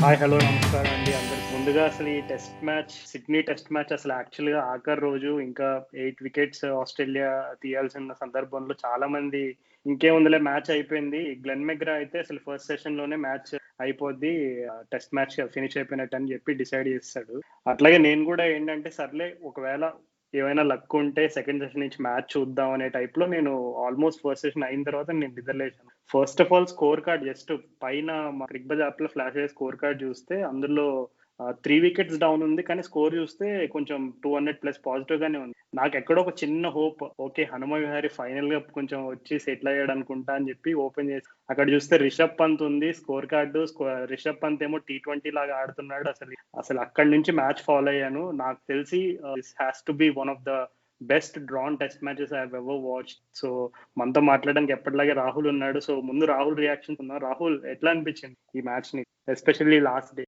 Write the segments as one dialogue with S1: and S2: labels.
S1: Hi hello నమస్కారం అండి అందరికి. ముందుగా అసలు ఈ test match, Sydney test match అసలు యాక్చువల్గా ఆఖరి రోజు ఇంకా 8 వికెట్స్ ఆస్ట్రేలియా తీయాల్సిన సందర్భంలో చాలా మంది ఇంకేముందిలే మ్యాచ్ అయిపోయింది, గ్లెన్ మెగ్రా అయితే అసలు ఫస్ట్ సెషన్ లోనే మ్యాచ్ అయిపోద్ది, టెస్ట్ మ్యాచ్ ఫినిష్ అయిపోయినట్టు అని చెప్పి డిసైడ్ చేస్తాడు. అట్లాగే నేను కూడా ఏంటంటే సర్లే ఒకవేళ ఏమైనా లక్ ఉంటే సెకండ్ సెషన్ నుంచి మ్యాచ్ చూద్దాం అనే టైప్ లో నేను ఆల్మోస్ట్ ఫస్ట్ సెషన్ అయిన తర్వాత నేను నిద్రలేసాను. First of all score card just పైన మా క్రిక్బజ్ యాప్ లో ఫ్లాష్ అయ్యే స్కోర్ కార్డ్ చూస్తే అందులో 3 వికెట్స్ డౌన్ ఉంది, కానీ స్కోర్ చూస్తే కొంచెం 200+ పాజిటివ్ గానే ఉంది. నాకు ఎక్కడో ఒక చిన్న hope, okay Hanuma Vihari final గా కొంచెం వచ్చి సెటిల్ అయ్యాడు అనుకుంటా అని చెప్పి ఓపెన్ చేసి అక్కడ చూస్తే రిషబ్ పంత్ ఉంది స్కోర్ కార్డు. రిషబ్ పంత్ ఏమో T20 లాగా ఆడుతున్నాడు. అసలు అక్కడి నుంచి మ్యాచ్ ఫాలో అయ్యాను. నాకు తెలిసి this has to be one of the best drawn test matches I have ever watch. So మనతో మాట్లాడడానికి ఎప్పటిలాగే రాహుల్ ఉన్నాడు. సో ముందు రాహుల్ రియాక్షన్ ఉందా? రాహుల్, ఎట్లా అనిపించింది ఈ మ్యాచ్ ని, ఎస్పెషల్లీ లాస్ట్ డే?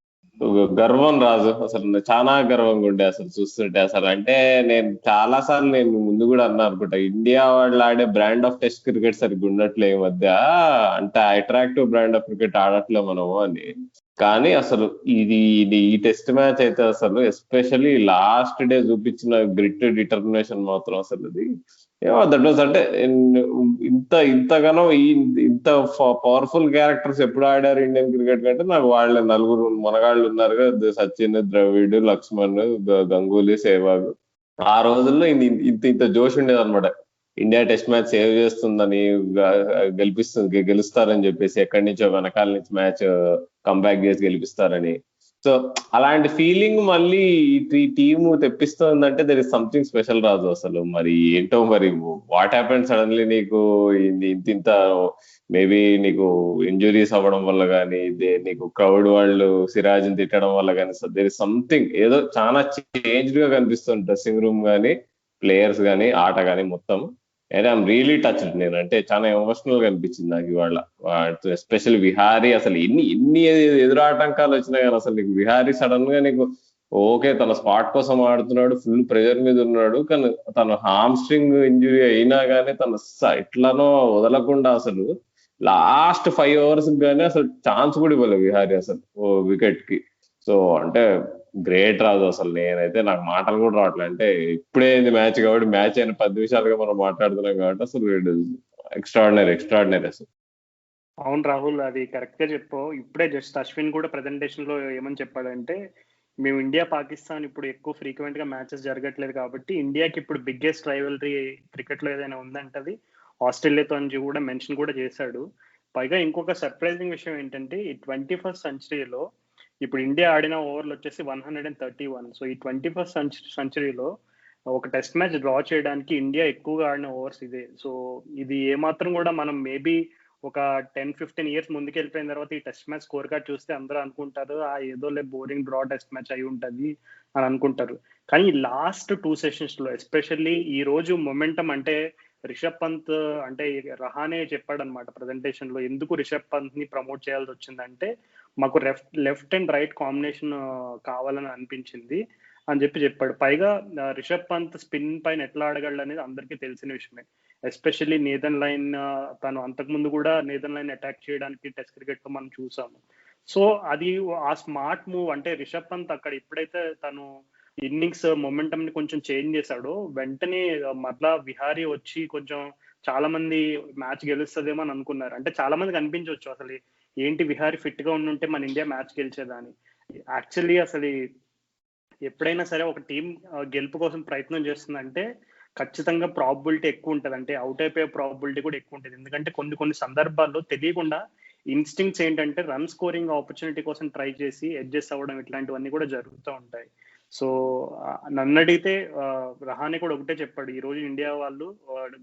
S2: గర్వం రాజు, అసలు చాలా గర్వంగా ఉండే అసలు చూస్తుంటే. అసలు అంటే నేను చాలా సార్లు నేను ముందు కూడా అన్నా అనుకుంటా, ఇండియా వాళ్ళు ఆడే బ్రాండ్ ఆఫ్ టెస్ట్ క్రికెట్ సరిగ్గా ఉండట్లే ఈ మధ్య, అంటే అట్రాక్టివ్ బ్రాండ్ ఆఫ్ క్రికెట్ ఆడట్లే మనము అని. కానీ అసలు ఈ టెస్ట్ మ్యాచ్ అయితే అసలు ఎస్పెషల్లీ లాస్ట్ డే చూపించిన గ్రిట్ డిటర్మినేషన్ మాత్రం అసలు అది ఏమో దట్ వాస్ అంటే ఇంతగానో ఇంత పవర్ఫుల్ క్యారెక్టర్స్ ఎప్పుడు ఆడారు ఇండియన్ క్రికెట్ కంటే నాకు వాళ్ళ నలుగురు మనగాళ్ళు ఉన్నారు కదా, సచిన్, ద్రవిడ్, లక్ష్మణ్, గంగూలీ, సేవాగ్. ఆ రోజుల్లో ఇంత ఇంత జోష్ ఉండేది అనమాట. ఇండియా టెస్ట్ మ్యాచ్ సేవ్ చేస్తుందని, గెలుస్తారని చెప్పేసి, ఎక్కడి నుంచో వెనకాల నుంచి మ్యాచ్ కంబ్యాక్ చేసి గెలిపిస్తారని. సో అలాంటి ఫీలింగ్ మళ్ళీ ఈ టీమ్ తెప్పిస్తోందంటే there is something special Raju. అసలు మరి ఏంటో, మరి వాట్ హ్యాపెన్ సడన్లీ నీకు ఇంత మేబీ నీకు ఇంజురీస్ అవ్వడం వల్ల కానీ, నీకు క్రౌడ్ వాళ్ళు సిరాజ్ తిట్టడం వల్ల కానీ, దేర్ ఇస్ సంథింగ్ ఏదో చాలా చేంజ్డ్ గా కనిపిస్తుంది డ్రెస్సింగ్ రూమ్ కానీ, ప్లేయర్స్ కానీ, ఆట కానీ మొత్తం. I'm really touched. నేను అంటే చాలా ఎమోషనల్ గా అనిపించింది నాకు ఇవాళ. ఎస్పెషల్ విహారీ, అసలు ఎన్ని ఎదురు ఆటంకాలు వచ్చినా కానీ అసలు నీకు విహారీ సడన్ గా నీకు ఓకే తన స్పాట్ కోసం ఆడుతున్నాడు, ఫుల్ ప్రెషర్ మీద ఉన్నాడు, కానీ తన హామ్ స్ట్రింగ్ ఇంజురీ అయినా కానీ తన ఎట్లనో వదలకుండా అసలు లాస్ట్ 5 ఓవర్స్ కానీ అసలు ఛాన్స్ కూడా ఇవ్వలేదు విహారీ అసలు ఓ వికెట్ కి. సో అంటే గ్రేట్ రాజు. అసలు నేనైతే నాకు మాటలు కూడా రావట్లేదు. అంటే ఇప్పుడే మ్యాచ్ కాబట్టి, మ్యాచ్ అయిన 10 నిమిషాలుగా మనం మాట్లాడుతున్నాం కాబట్టి అసలు ఎక్స్ట్రాడినరీ అసలు.
S1: అవును రాహుల్, అది కరెక్ట్ గా చెప్పావు. ఇప్పుడే జస్ట్ అశ్విన్ కూడా ప్రెజెంటేషన్ లో ఏమని చెప్పాడంటే, మేము ఇండియా పాకిస్తాన్ ఇప్పుడు ఎక్కువ ఫ్రీక్వెంట్ గా మ్యాచెస్ జరగట్లేదు కాబట్టి ఇండియాకి ఇప్పుడు బిగ్గెస్ట్ రైవలరీ క్రికెట్ లో ఏదైనా ఉందంటది ఆస్ట్రేలియాతో అని కూడా మెన్షన్ కూడా చేశాడు. పైగా ఇంకొక సర్ప్రైజింగ్ విషయం ఏంటంటే, ఈ 21st సెంచరీలో ఇప్పుడు ఇండియా ఆడిన ఓవర్లు వచ్చేసి 131. సో ఈ 21st సెంచరీలో ఒక టెస్ట్ మ్యాచ్ డ్రా చేయడానికి ఇండియా ఎక్కువగా ఆడిన ఓవర్స్ ఇదే. సో ఇది ఏమాత్రం కూడా మనం మేబీ ఒక 10-15 ఇయర్స్ ముందుకు వెళ్ళిపోయిన తర్వాత ఈ టెస్ట్ మ్యాచ్ స్కోర్ కార్డ్ చూస్తే అందరూ అనుకుంటారు ఏదోలే బోరింగ్ డ్రా టెస్ట్ మ్యాచ్ అయి ఉంటుంది అని అనుకుంటారు. కానీ లాస్ట్ 2 సెషన్స్ లో ఎస్పెషల్లీ ఈ రోజు మొమెంటం అంటే రిషబ్ పంత్ అంటే రహానే చెప్పాడు అనమాట ప్రెజెంటేషన్ లో, ఎందుకు రిషబ్ పంత్ ని ప్రమోట్ చేయాల్సి వచ్చిందంటే మాకు లెఫ్ట్ అండ్ రైట్ కాంబినేషన్ కావాలని అనిపించింది అని చెప్పాడు. పైగా రిషబ్ పంత్ స్పిన్ పైన ఎట్లా ఆడగలడు అనేది అందరికీ తెలిసిన విషయమే. ఎస్పెషల్లీ నేదన్ లైన్, తను అంతకుముందు కూడా నేదన్ లైన్ అటాక్ చేయడానికి టెస్ట్ క్రికెట్ లో మనం చూసాము. సో అది ఆ స్మార్ట్ మూవ్. అంటే రిషబ్ పంత్ అక్కడ ఎప్పుడైతే తను ఇన్నింగ్స్ మొమెంటమ్ ని కొంచెం చేంజ్ చేశాడో వెంటనే మరలా విహారీ వచ్చి కొంచెం చాలా మంది మ్యాచ్ గెలుస్తుందేమో అని అనుకున్నారు. అంటే చాలా మందికి అనిపించవచ్చు అసలు ఏంటి విహారీ ఫిట్ గా ఉండుంటే మన ఇండియా మ్యాచ్ గెలిచేదని. యాక్చువల్లీ అసలు ఎప్పుడైనా సరే ఒక టీం గెలుపు కోసం ప్రయత్నం చేస్తుందంటే ఖచ్చితంగా ప్రాబబిలిటీ ఎక్కువ ఉంటుంది, అంటే అవుట్ అయిపోయే ప్రాబబిలిటీ కూడా ఎక్కువ ఉంటుంది. ఎందుకంటే కొన్ని సందర్భాల్లో తెలియకుండా ఇన్స్టింక్ట్స్ ఏంటంటే రన్ స్కోరింగ్ ఆపర్చునిటీ కోసం ట్రై చేసి ఎడ్జెస్ అవ్వడం ఇట్లాంటివన్నీ కూడా జరుగుతూ ఉంటాయి. సో నన్ను అడిగితే రహానే కూడా ఒకటే చెప్పాడు, ఈ రోజు ఇండియా వాళ్ళు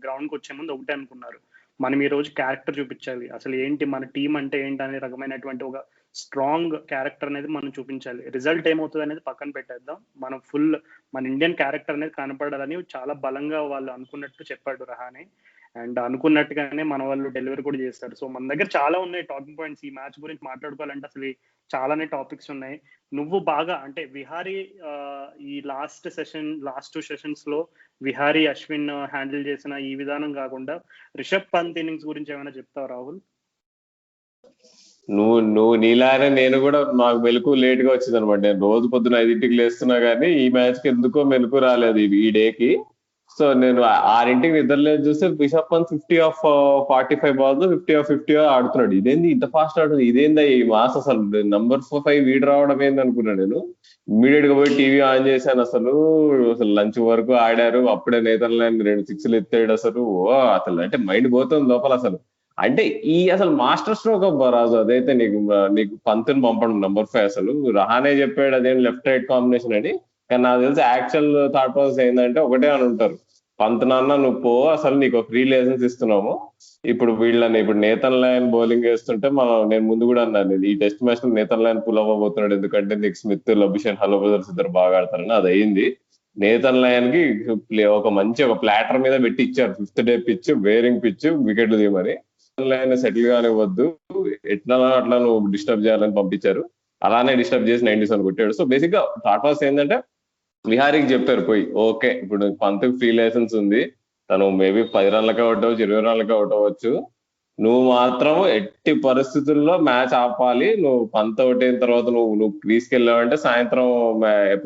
S1: గ్రౌండ్కి వచ్చే ముందు ఒకటే అనుకున్నారు, మనం ఈ రోజు క్యారెక్టర్ చూపించాలి, అసలు ఏంటి మన టీం అంటే ఏంటి అనే రకమైనటువంటి ఒక స్ట్రాంగ్ క్యారెక్టర్ అనేది మనం చూపించాలి. రిజల్ట్ ఏమవుతుంది అనేది పక్కన పెట్టేద్దాం, మనం మన ఇండియన్ క్యారెక్టర్ అనేది కనపడాలని చాలా బలంగా వాళ్ళు అనుకున్నట్టు చెప్పాడు రహానే. అండ్ అనుకున్నట్టుగానే మన వాళ్ళు డెలివరీ కూడా చేస్తారు. సో మన దగ్గర చాలా ఉన్నాయి టాకింగ్ పాయింట్స్. ఈ మ్యాచ్ గురించి మాట్లాడుకోవాలంటే అసలు చాలానే టాపిక్స్ ఉన్నాయి. నువ్వు బాగా అంటే విహారీ ఈ లాస్ట్ 2 సెషన్స్ లో విహారీ, అశ్విన్ హ్యాండిల్ చేసిన ఈ విధానం కాకుండా రిషబ్ పంత్ ఇన్నింగ్స్ గురించి ఏమైనా చెప్తావు రాహుల్?
S2: నువ్వు నీలానే నేను కూడా నాకు మెలకు లేట్ గా వచ్చింది అనమాట. నేను రోజు పొద్దున 5ంటికి లేస్తున్నా కానీ ఈ మ్యాచ్ కి ఎందుకో మెలకు రాలేదు ఈ డేకి. సో నేను 6ంటికి నిద్రలేదు చూస్తే Rishabh Pant 50 off 45 balls 50 off 50 ఆడుతున్నాడు. ఇదేంది ఇంత ఫాస్ట్ ఆడుతుంది, ఇదేందా ఈ మాస్ అసలు నంబర్ 5 వీడు రావడం ఏంది అనుకున్నాను నేను. ఇమ్మీడియట్ గా పోయి టీవీ ఆన్ చేశాను. అసలు అసలు లంచ్ వరకు ఆడారు. అప్పుడే నేతర్లాండ్ 2 6లు ఎత్తాడు. అసలు అసలు అంటే మైండ్ పోతుంది లోపల అసలు. అంటే ఈ అసలు మాస్టర్ స్ట్రోక్ అబ్బా రాజు, అదైతే నీకు పంతుని పంపడం నంబర్ 5. అసలు రహానే చెప్పాడు అదేం లెఫ్ట్ రైట్ కాంబినేషన్ అని, కానీ నాకు తెలిసి యాక్చువల్ థాట్ ప్రాసెస్ ఏంటంటే ఒకటే అని ఉంటారు, పంత్ నాన్న నువ్వు పో, అసలు నీకు ఫ్రీ లైసెన్స్ ఇస్తున్నాము. ఇప్పుడు నేతన్ లయన్ బౌలింగ్ వేస్తుంటే నేను ముందు కూడా అన్నాను ఈ టెస్ట్ మ్యాచ్ లో నేతన్ లయన్ పుల్ అవ్వబోతున్నాడు, ఎందుకంటే నీకు స్మిత్ లబుషన్ హలో బ్రదర్స్ ఇద్దరు బాగా ఆడతారని. అది అయింది. నేతన్ లయన్ కి ఒక ప్లాటర్ మీద పెట్టి ఇచ్చారు 5th day pitch, wearing pitch, వికెట్లు తీయమని. లైన్ సెటిల్ కానివ్వద్దు, ఎట్లా అట్లా నువ్వు డిస్టర్బ్ చేయాలని పంపించారు. అలానే డిస్టర్బ్ చేసి 90s కొట్టాడు. సో బేసిక్ గా థాట్ ప్రాసెస్ ఏంటంటే విహారీకి చెప్పారు పోయి, ఓకే ఇప్పుడు పంత్కి ఫ్రీ లైసెన్స్ ఉంది, తను మేబీ 10 రన్లకి అవుట్ అవ్వచ్చు, 20 రన్లకి అవుట్ అవ్వచ్చు, నువ్వు మాత్రం ఎట్టి పరిస్థితుల్లో మ్యాచ్ ఆపాలి. నువ్వు పంత్ అవుట్ అయిన తర్వాత నువ్వు క్రీజ్కి వెళ్ళావంటే సాయంత్రం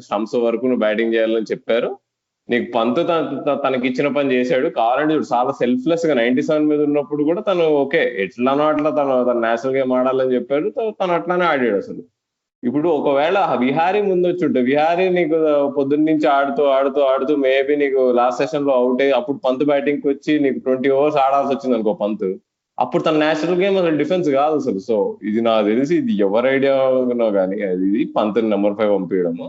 S2: స్టంప్స్ వరకు నువ్వు బ్యాటింగ్ చేయాలని చెప్పారు. నీకు పంత్ తనకి ఇచ్చిన పని చేశాడు. కావాలంటే చూడు చాలా సెల్ఫ్లెస్ గా 97 మీద ఉన్నప్పుడు కూడా తను ఓకే ఎట్లానో అట్లా తన నేషనల్ గేమ్ ఆడాలని చెప్పాడు. తను అట్లానే ఆడాడు అసలు. ఇప్పుడు ఒకవేళ విహారీ ముందు వచ్చుంటే, విహారీ నీకు పొద్దున్న నుంచి ఆడుతూ ఆడుతూ ఆడుతూ మేబీ నీకు లాస్ట్ సెషన్ లో అవుట్ అయ్యి అప్పుడు పంత్ బ్యాటింగ్ కి వచ్చి నీకు 20 ఓవర్స్ ఆడాల్సి వచ్చింది అనుకో పంత్, అప్పుడు తన నేషనల్ గేమ్ అసలు డిఫెన్స్ కాదు అసలు. సో ఇది నాకు తెలిసి ఇది ఎవరి ఐడియా కానీ ఇది పంత్ నంబర్ 5 పంపించడము.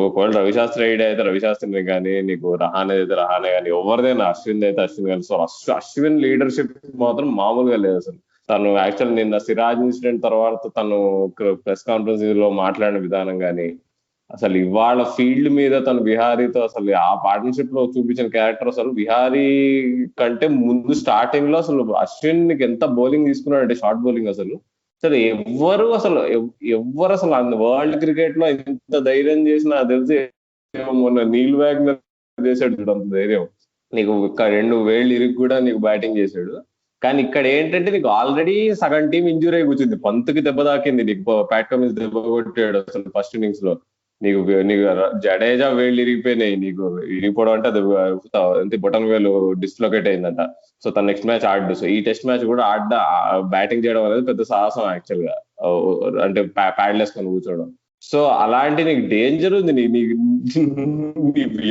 S2: ఒకవేళ రవిశాస్త్రి ఐడియా అయితే రవిశాస్త్రిని కానీ, నీకు రహానే అయితే రహానే కానీ, ఎవరిదైనా అశ్విన్ అయితే అశ్విన్ కానీ. సో అశ్విన్ లీడర్షిప్ మాత్రం మామూలుగా లేదు అసలు. తను యాక్చువల్ నిన్న సిరాజ్ ఇన్సిడెంట్ తర్వాత తను ప్రెస్ కాన్ఫరెన్స్ లో మాట్లాడిన విధానం కానీ, అసలు ఇవాళ ఫీల్డ్ మీద తను విహారీతో అసలు ఆ పార్ట్నర్షిప్ లో చూపించిన క్యారెక్టర్, అసలు విహారీ కంటే ముందు స్టార్టింగ్ లో అసలు అశ్విన్ ఎంత బౌలింగ్ తీసుకున్నాడు అంటే షార్ట్ బౌలింగ్ అసలు ఎవ్వరు అసలు వరల్డ్ క్రికెట్ లో ఇంత ధైర్యం చేసినా తెలిసి మొన్న నీల్ వ్యాగ్నర్ చేశాడు చూడు అంత ధైర్యం. నీకు 2 వేళ్ళు ఇరుగు కూడా నీకు బ్యాటింగ్ చేశాడు. కానీ ఇక్కడ ఏంటంటే నీకు ఆల్రెడీ సగం టీం ఇంజూరీ అయి కూర్చుంది. పంత్కి దెబ్బ తాకింది, నీకు ప్యాట్ కమిన్స్ దెబ్బ కొట్టాడు అసలు ఫస్ట్ ఇన్నింగ్స్ లో. నీకు నీకు జడేజా వేళ్ళు ఇరిగిపోయినాయి. నీకు ఇరిగిపోవడం అంటే అది బొటన్ వేలు డిస్లొకేట్ అయిందంట. సో తన నెక్స్ట్ మ్యాచ్ ఆడు. సో ఈ టెస్ట్ మ్యాచ్ కూడా బ్యాటింగ్ చేయడం అనేది పెద్ద సాహసం యాక్చువల్ గా, అంటే ప్యాడ్ వేసుకొని కూర్చోవడం. సో అలాంటి నీకు డేంజర్ ఉంది. నీ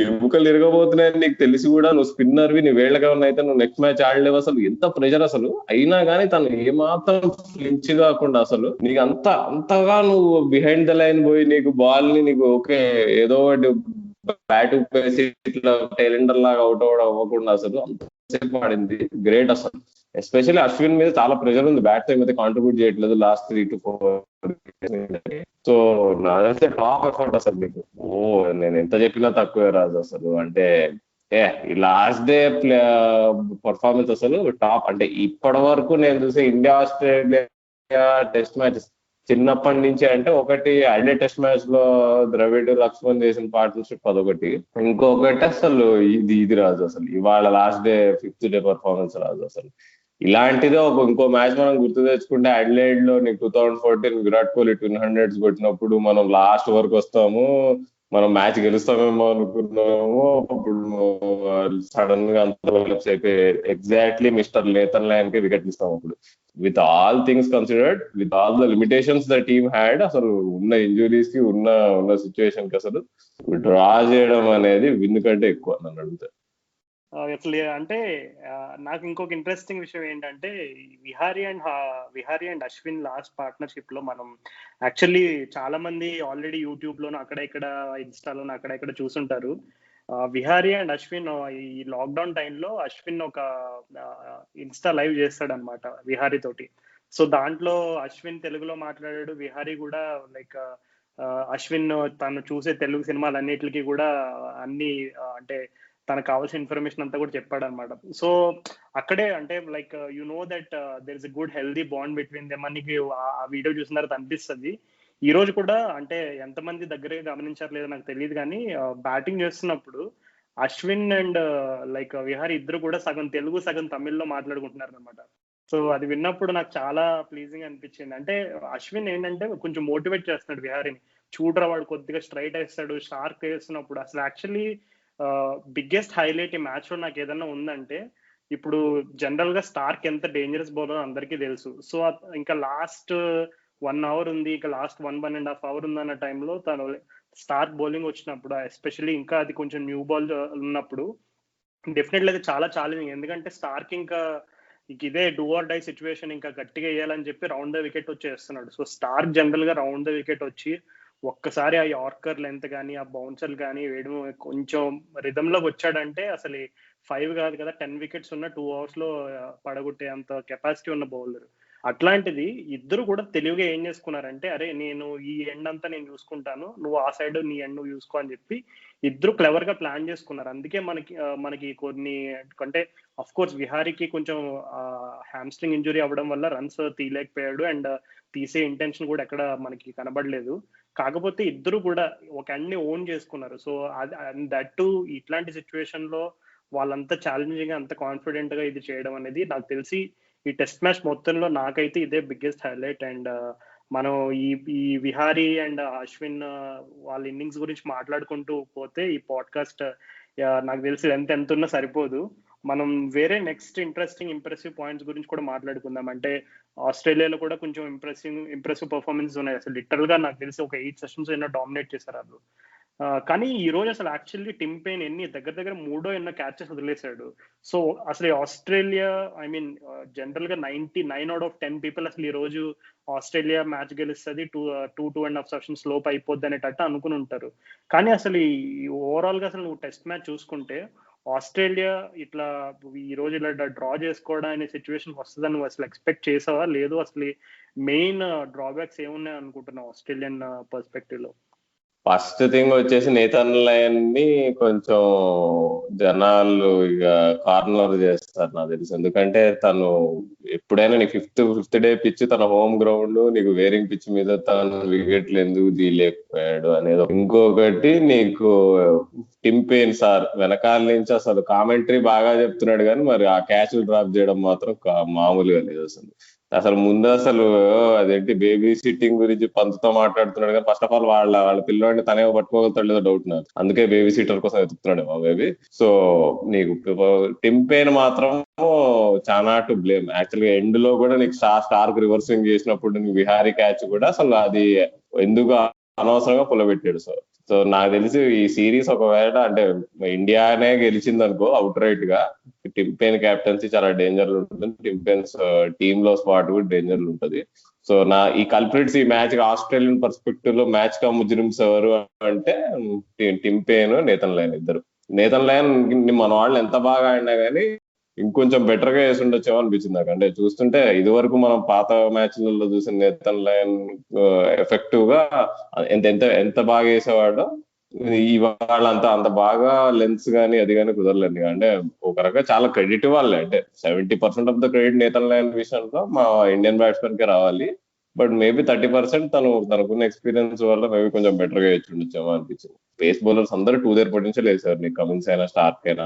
S2: ఎముకలు ఇరగబోతున్నాయని నీకు తెలిసి కూడా నువ్వు స్పిన్నర్వి, నీ వేళ్ళగా అయితే నువ్వు నెక్స్ట్ మ్యాచ్ ఆడలేవు. అసలు ఎంత ప్రెషర్ అసలు. అయినా కానీ తను ఏమాత్రం ఫ్లించ్ కాకుండా అసలు నీకు అంతగా నువ్వు బిహైండ్ ద లైన్ పోయి నీకు బాల్ ని నీకు ఓకే ఏదో ఒకటి బ్యాట్ ఉపయోగించి ఇట్లా టైలెండర్ లాగా అవుట్ అవ్వకుండా అసలు అంతసేపు ఆడింది గ్రేట్ అసలు. ఎస్పెషల్లీ అశ్విన్ మీద చాలా ప్రెషర్ ఉంది. బ్యాట్ టైం అయితే కాంట్రిబ్యూట్ చేయట్లేదు లాస్ట్ 3 to 4. సో నాదైతే టాప్ అకౌంట్ అసలు నీకు. నేను ఎంత చెప్పినా తక్కువే రాజు అసలు. అంటే ఈ లాస్ట్ డే పర్ఫార్మెన్స్ అసలు టాప్. అంటే ఇప్పటి వరకు నేను చూసే ఇండియా ఆస్ట్రేలియా టెస్ట్ మ్యాచెస్ చిన్నప్పటి నుంచి, అంటే ఒకటి ఐడే టెస్ట్ మ్యాచ్ లో ద్రవిడ్ లక్ష్మణ్ చేసిన పార్ట్నర్షిప్ అదొకటి, ఇంకొకటి అసలు ఇది రాజు అసలు ఇవాళ last day 5th day performance Raju అసలు. ఇలాంటిదే ఇంకో మ్యాచ్ మనం గుర్తు తెచ్చుకుంటే అడిలైడ్ లో నీకు 2014 విరాట్ కోహ్లీ 200s కొట్టినప్పుడు మనం లాస్ట్ వరకు వస్తాము, మనం మ్యాచ్ గెలుస్తామేమో అనుకున్నాము. అప్పుడు సడన్ గా అంత డెవలప్స్ అయిపోయి ఎగ్జాక్ట్లీ మిస్టర్ నేతన్ లయన్ కి వికెట్ ఇస్తాం. అప్పుడు with all things considered, with all the limitations the team had, అసలు ఉన్న ఇంజురీస్ కి ఉన్న సిచ్యువేషన్ కి అసలు డ్రా చేయడం అనేది విన్ కంటే ఎక్కువ నన్ను అడిగితే.
S1: అసలు అంటే నాకు ఇంకొక ఇంట్రెస్టింగ్ విషయం ఏంటంటే Vihari and Ashwin last partnership లో మనం యాక్చువల్లీ చాలా మంది ఆల్రెడీ యూట్యూబ్ లోను అక్కడ ఇక్కడ ఇన్స్టాలోను అక్కడ ఇక్కడ చూసుంటారు. విహారీ అండ్ అశ్విన్ ఈ లాక్డౌన్ టైంలో అశ్విన్ ఒక ఇన్స్టా లైవ్ చేస్తాడనమాట విహారీ తోటి. సో దాంట్లో అశ్విన్ తెలుగులో మాట్లాడాడు, విహారీ కూడా లైక్ అశ్విన్ తను చూసే తెలుగు సినిమాలన్నిటికీ కూడా అన్ని అంటే తనకు కావాల్సిన ఇన్ఫర్మేషన్ అంతా కూడా చెప్పాడు అనమాట. సో అక్కడే అంటే like you know that there is a good healthy bond between them అని ఆ వీడియో చూసిన తర్వాత అనిపిస్తుంది. ఈ రోజు కూడా అంటే ఎంతమంది దగ్గరగా గమనించారు లేదో నాకు తెలియదు కానీ బ్యాటింగ్ చేస్తున్నప్పుడు అశ్విన్ అండ్ లైక్ విహారీ ఇద్దరు కూడా సగం తెలుగు సగం తమిళ్లో మాట్లాడుకుంటున్నారు అనమాట. సో అది విన్నప్పుడు నాకు చాలా ప్లీజింగ్ అనిపించింది. అంటే అశ్విన్ ఏంటంటే కొంచెం మోటివేట్ చేస్తున్నాడు విహారీని. చూడరా వాడు కొద్దిగా స్ట్రైట్ వేస్తాడు, షార్ప్ వేస్తున్నప్పుడు అసలు యాక్చువల్లీ బిగ్గెస్ట్ హైలైట్ ఈ మ్యాచ్ లో నాకు ఏదన్నా ఉందంటే, ఇప్పుడు జనరల్ గా స్టార్క్ ఎంత డేంజరస్ బౌలర్ అందరికీ తెలుసు. సో ఇంకా లాస్ట్ 1 hour ఉంది, ఇంకా లాస్ట్ 1.5 hour ఉందన్న టైంలో తను స్టార్క్ బౌలింగ్ వచ్చినప్పుడు, ఎస్పెషల్లీ ఇంకా అది కొంచెం న్యూ బాల్ ఉన్నప్పుడు డెఫినెట్లీ అది చాలా ఛాలెంజింగ్. ఎందుకంటే స్టార్క్ ఇంకా ఇదే డూ ఆర్ డై సిచ్యువేషన్, ఇంకా గట్టిగా వేయాలని చెప్పి రౌండ్ ద వికెట్ వచ్చేస్తున్నాడు. సో స్టార్క్ జనరల్ గా రౌండ్ ద వికెట్ వచ్చి ఒక్కసారి ఆ యార్కర్ లెంత్ కానీ ఆ బౌన్సర్లు కానీ వేయడం కొంచెం రిథమ్ లోకి వచ్చాడంటే అసలు 5 కాదు కదా 10 వికెట్స్ ఉన్న 2 hours లో పడగొట్టే అంత కెపాసిటీ ఉన్న బౌలర్. అట్లాంటిది ఇద్దరు కూడా తెలివిగా ఏం చేసుకున్నారంటే, అరే నేను ఈ ఎండ్ అంతా నేను చూసుకుంటాను, నువ్వు ఆ సైడ్ నీ ఎండ్ నువ్వు చూసుకో అని చెప్పి ఇద్దరు క్లెవర్ గా ప్లాన్ చేసుకున్నారు. అందుకే మనకి కొన్ని అంటే అఫ్ కోర్స్ విహారీకి కొంచెం హ్యామ్స్ట్రింగ్ ఇంజురీ అవ్వడం వల్ల రన్స్ తీయలేకపోయాడు, అండ్ తీసే ఇంటెన్షన్ కూడా ఎక్కడ మనకి కనబడలేదు. కాకపోతే ఇద్దరు కూడా ఒక ఎండ్ ని ఓన్ చేసుకున్నారు. సో దట్ టు ఇట్లాంటి సిచ్యువేషన్ లో వాళ్ళంతా ఛాలెంజింగ్ గా అంత కాన్ఫిడెంట్ గా ఇది చేయడం అనేది నాకు తెలిసి ఈ టెస్ట్ మ్యాచ్ మొత్తంలో నాకైతే ఇదే బిగ్గెస్ట్ హైలైట్. అండ్ మనం ఈ ఈ విహారీ అండ్ అశ్విన్ వాళ్ళ ఇన్నింగ్స్ గురించి మాట్లాడుకుంటూ పోతే ఈ పాడ్కాస్ట్ నాకు తెలిసి ఎంత ఉన్నా సరిపోదు. మనం వేరే నెక్స్ట్ ఇంప్రెసివ్ పాయింట్స్ గురించి కూడా మాట్లాడుకుందాం. అంటే ఆస్ట్రేలియాలో కూడా కొంచెం ఇంప్రెసివ్ పర్ఫార్మెన్స్ ఉన్నాయి. అసలు లిటరల్ గా నాకు తెలిసి ఒక 8 సెషన్స్ ఎన్నో డామినేట్ చేశారు వాళ్ళు. కానీ ఈ రోజు అసలు యాక్చువల్లీ టిమ్ పెయిన్ దగ్గర 3 క్యాచెస్ వదిలేశాడు. సో అసలు ఆస్ట్రేలియా జనరల్ గా 99/10 పీపుల్ అసలు ఈ రోజు ఆస్ట్రేలియా మ్యాచ్ గెలుస్తుంది 2.5 సెషన్స్ లోపు అయిపోద్ది అనేటట్టు అనుకుని ఉంటారు. కానీ అసలు ఈ ఓవరాల్ గా అసలు నువ్వు టెస్ట్ మ్యాచ్ చూసుకుంటే ఆస్ట్రేలియా ఇట్లా ఈ రోజు ఇలా డ్రా చేసుకోవడం అనే సిచ్యువేషన్ వస్తుందని నువ్వు అసలు ఎక్స్పెక్ట్ చేసావా? లేదు అసలు మెయిన్ డ్రాబ్యాక్స్ ఏమున్నాయి అనుకుంటున్నావు ఆస్ట్రేలియన్ పర్స్పెక్టివ్ లో?
S2: ఫస్ట్ థింగ్ వచ్చేసి నేథన్ లయన్ ని కొంచెం జనాలు ఇక కార్నర్ చేస్తారు నాకు తెలుసు. ఎందుకంటే తను ఎప్పుడైనా నీకు ఫిఫ్త్ డే పిచ్ తన హోమ్ గ్రౌండ్, నీకు వేరింగ్ పిచ్ మీద తను వికెట్లు ఎందుకు తీయలేకపోయాడు అనేది. ఇంకొకటి నీకు టిమ్ పెయిన్ సార్ వెనకాల నుంచి అసలు కామెంటరీ బాగా చెప్తున్నాడు కానీ మరి ఆ క్యాచ్లు డ్రాప్ చేయడం మాత్రం మామూలుగా లేదు అసలు ముందు అసలు అదేంటి బేబీ సిట్టింగ్ గురించి పంతుతో మాట్లాడుతున్నాడు కానీ ఫస్ట్ ఆఫ్ ఆల్ వాళ్ళ పిల్లవాడిని తనే పట్టుకోగలుగుతాడు లేదో డౌట్ నాకు. అందుకే బేబీ సిట్టర్ కోసం ఎత్తుతున్నాడు మా బేబీ. సో నీకు టిమ్ పెయిన్ మాత్రం చాలా టు బ్లేమ్. యాక్చువల్ గా ఎండ్ లో కూడా నీకు స్టార్క్ రివర్సింగ్ చేసినప్పుడు నీకు విహారీ క్యాచ్ కూడా అసలు అది ఎందుకు అనవసరంగా పుల్లబెట్టాడు. సో నాకు తెలిసి ఈ సిరీస్ ఒకవేళ అంటే ఇండియానే గెలిచింది అనుకో అవుట్ రైట్ గా, టిమ్ పెయిన్ క్యాప్టెన్సీ చాలా డేంజర్ ఉంటుంది, టిమ్ పెయిన్స్ టీమ్ లో స్పాట్ కూడా డేంజర్ ఉంటుంది. సో ఈ కల్ప్రిట్స్ ఈ మ్యాచ్ ఆస్ట్రేలియన్ పర్స్పెక్టివ్ లో మ్యాచ్ కా ముజ్రిమ్స్ ఎవరు అంటే టిమ్ పెయిన్, నేథన్ లయన్ ఇద్దరు. నేథన్ లయన్ మన వాళ్ళు ఎంత బాగా ఆడినా కానీ ఇంకొంచెం బెటర్ గా వేసి ఉండొచ్చేమో అనిపించింది నాకు. అంటే చూస్తుంటే ఇది వరకు మనం పాత మ్యాచ్లలో చూసిన నేథన్ లయన్ ఎఫెక్టివ్ గా ఎంత బాగా వేసేవాడో ఇవాళ అంత బాగా లెన్స్ గానీ అది కానీ కుదరలేదు. అంటే ఒక రకంగా చాలా క్రెడిట్ ఇవ్వాలి. అంటే 70% of the credit Nathan Lyon విషయంలో మా ఇండియన్ బ్యాట్స్మెన్ కే రావాలి. బట్ మేబీ 30% తనకున్న ఎక్స్పీరియన్స్ వల్ల మేబీ కొంచెం బెటర్ గా వేసి ఉండొచ్చేమో అనిపించింది. పేస్ బౌలర్స్ అందరూ టు దేర్ పొటెన్షియల్ వేసారు. నీకు కమిన్స్ అయినా స్టార్క్ అయినా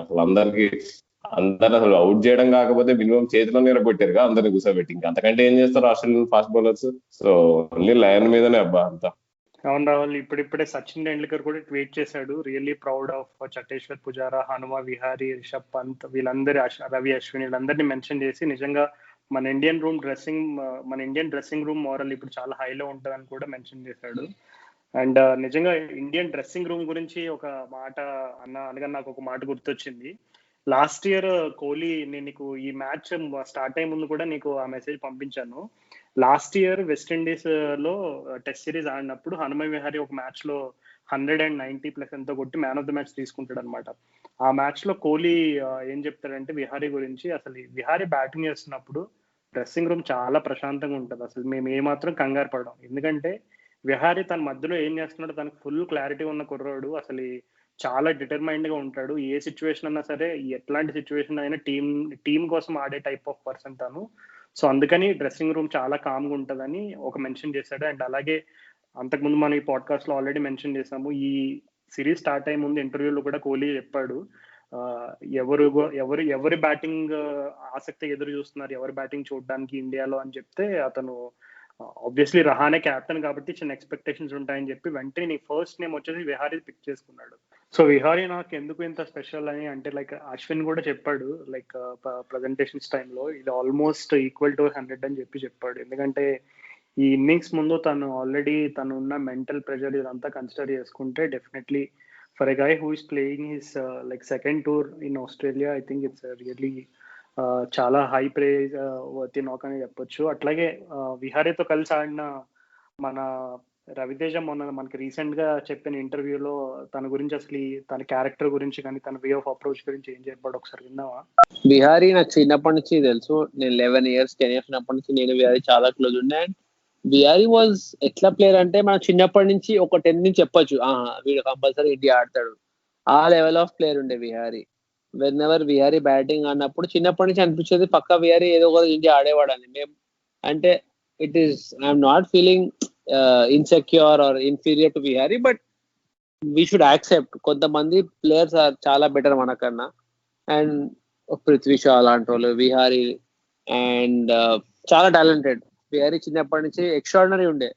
S2: అందరు అసలు అవుట్ చేయడం కాకపోతే మినిమం చేతిలో నిలబెట్టారుగా అందరిని కూర్చోబెట్టి. ఇంకా అంతకంటే ఏం చేస్తారు Australian fast bowlers. So only lion మీదనే అబ్బా అంతా.
S1: అవును రాహుల్, ఇప్పుడిప్పుడే సచిన్ టెండూల్కర్ కూడా ట్వీట్ చేశాడు, really proud of Cheteshwar Pujara, Hanuma Vihari, Rishabh Pant వీళ్ళందరి, రవి అశ్విన్ వీళ్ళందరినీ మెన్షన్ చేసి నిజంగా మన ఇండియన్ డ్రెస్సింగ్ రూమ్ మోరల్ ఇప్పుడు చాలా హైలో ఉంటుందని కూడా మెన్షన్ చేశాడు. అండ్ నిజంగా ఇండియన్ డ్రెస్సింగ్ రూమ్ గురించి ఒక మాట అనగా నాకు ఒక మాట గుర్తొచ్చింది. లాస్ట్ ఇయర్ కోహ్లీ, నేను నీకు ఈ మ్యాచ్ స్టార్ట్ అయ్యే ముందు కూడా నీకు ఆ మెసేజ్ పంపించాను. లాస్ట్ ఇయర్ వెస్టిండీస్ లో టెస్ట్ సిరీస్ ఆడినప్పుడు హనుమ విహారీ ఒక మ్యాచ్ లో 190+ ఎంతో కొట్టి మ్యాన్ ఆఫ్ ద మ్యాచ్ తీసుకుంటాడు అనమాట. ఆ మ్యాచ్ లో కోహ్లీ ఏం చెప్తాడంటే విహారీ గురించి, అసలు విహారీ బ్యాటింగ్ చేస్తున్నప్పుడు డ్రెస్సింగ్ రూమ్ చాలా ప్రశాంతంగా ఉంటుంది, అసలు మేము ఏమాత్రం కంగారు పడడం. ఎందుకంటే విహారీ తన మధ్యలో ఏం చేస్తున్నాడో తనకు ఫుల్ క్లారిటీ ఉన్న కుర్రాడు, అసలు చాలా డిటర్మైండ్ గా ఉంటాడు. ఏ సిచ్యువేషన్ అన్నా సరే, ఎట్లాంటి సిచ్యువేషన్ అయినా టీం కోసం ఆడే టైప్ ఆఫ్ పర్సన్ తను. సో అందుకని డ్రెస్సింగ్ రూమ్ చాలా కామ్గా ఉంటుందని ఒక మెన్షన్ చేశాడు. అండ్ అలాగే అంతకుముందు మనం ఈ పాడ్కాస్ట్ లో ఆల్రెడీ మెన్షన్ చేసాము, ఈ సిరీస్ స్టార్ట్ అయ్యే ముందు ఇంటర్వ్యూలో కూడా కోహ్లీ చెప్పాడు, ఎవరి బ్యాటింగ్ ఆసక్తి ఎదురు చూస్తున్నారు, ఎవరి బ్యాటింగ్ చూడడానికి ఇండియాలో అని చెప్తే అతను ఆబ్వియస్లీ రహానే క్యాప్టెన్ కాబట్టి చిన్న ఎక్స్పెక్టేషన్స్ ఉంటాయని చెప్పి వెంటనే నీ ఫస్ట్ నేమ్ వచ్చేసి విహారీ పిక్ చేసుకున్నాడు. సో విహారీ నాకు ఎందుకు ఇంత స్పెషల్ అని అంటే లైక్ అశ్విన్ కూడా చెప్పాడు లైక్ ప్రజెంటేషన్స్ టైంలో ఇది ఆల్మోస్ట్ ఈక్వల్ టు 100 అని చెప్పాడు. ఎందుకంటే ఈ ఇన్నింగ్స్ ముందు తను ఆల్రెడీ తను ఉన్న మెంటల్ ప్రెషర్ ఇదంతా కన్సిడర్ చేసుకుంటే definitely for a guy who is playing his like second tour in Australia I think it's really చాలా హై ప్రైజ్ వర్తి నాక్ అని చెప్పొచ్చు. అట్లాగే విహారీతో కలిసి ఆడిన మన రవితేజ మొన్న మనకి రీసెంట్ గా చెప్పిన ఇంటర్వ్యూలో తన గురించి అసలు తన క్యారెక్టర్ గురించి కానీ తన వే ఆఫ్ అప్రోచ్ గురించి ఏం చెప్పాడు ఒకసారి విన్నావా?
S3: విహారీ నాకు చిన్నప్పటి నుంచి తెలుసు. నేను 11 years 10 years ఉన్నప్పటి నుంచి నేను విహారీ చాలా క్లోజ్ ఉండే. అండ్ విహారీ వాజ్ ఎట్లా ప్లేయర్ అంటే మనం చిన్నప్పటి నుంచి ఒక 10 నుంచి చెప్పొచ్చు వీడు కంపల్సరీ ఇండియా ఆడతాడు, ఆ లెవెల్ ఆఫ్ ప్లేయర్ ఉండే Vihari. When ever Vihari batting అన్నప్పుడు చిన్నప్పటి నుంచి అనిపించేది పక్కా విహారీ ఏదో ఒక ఇండియా ఆడేవాడని. మేము అంటే it is I'm not feeling insecure or inferior to Vihari, but we should accept కొంతమంది ప్లేయర్స్ చాలా బెటర్ మనకన్నా. అండ్ పృథ్వీ షా అలాంటి వాళ్ళు, విహారీ అండ్ చాలా టాలెంటెడ్. విహారీ చిన్నప్పటి నుంచి ఎక్స్ట్రాడినరీ ఉండే.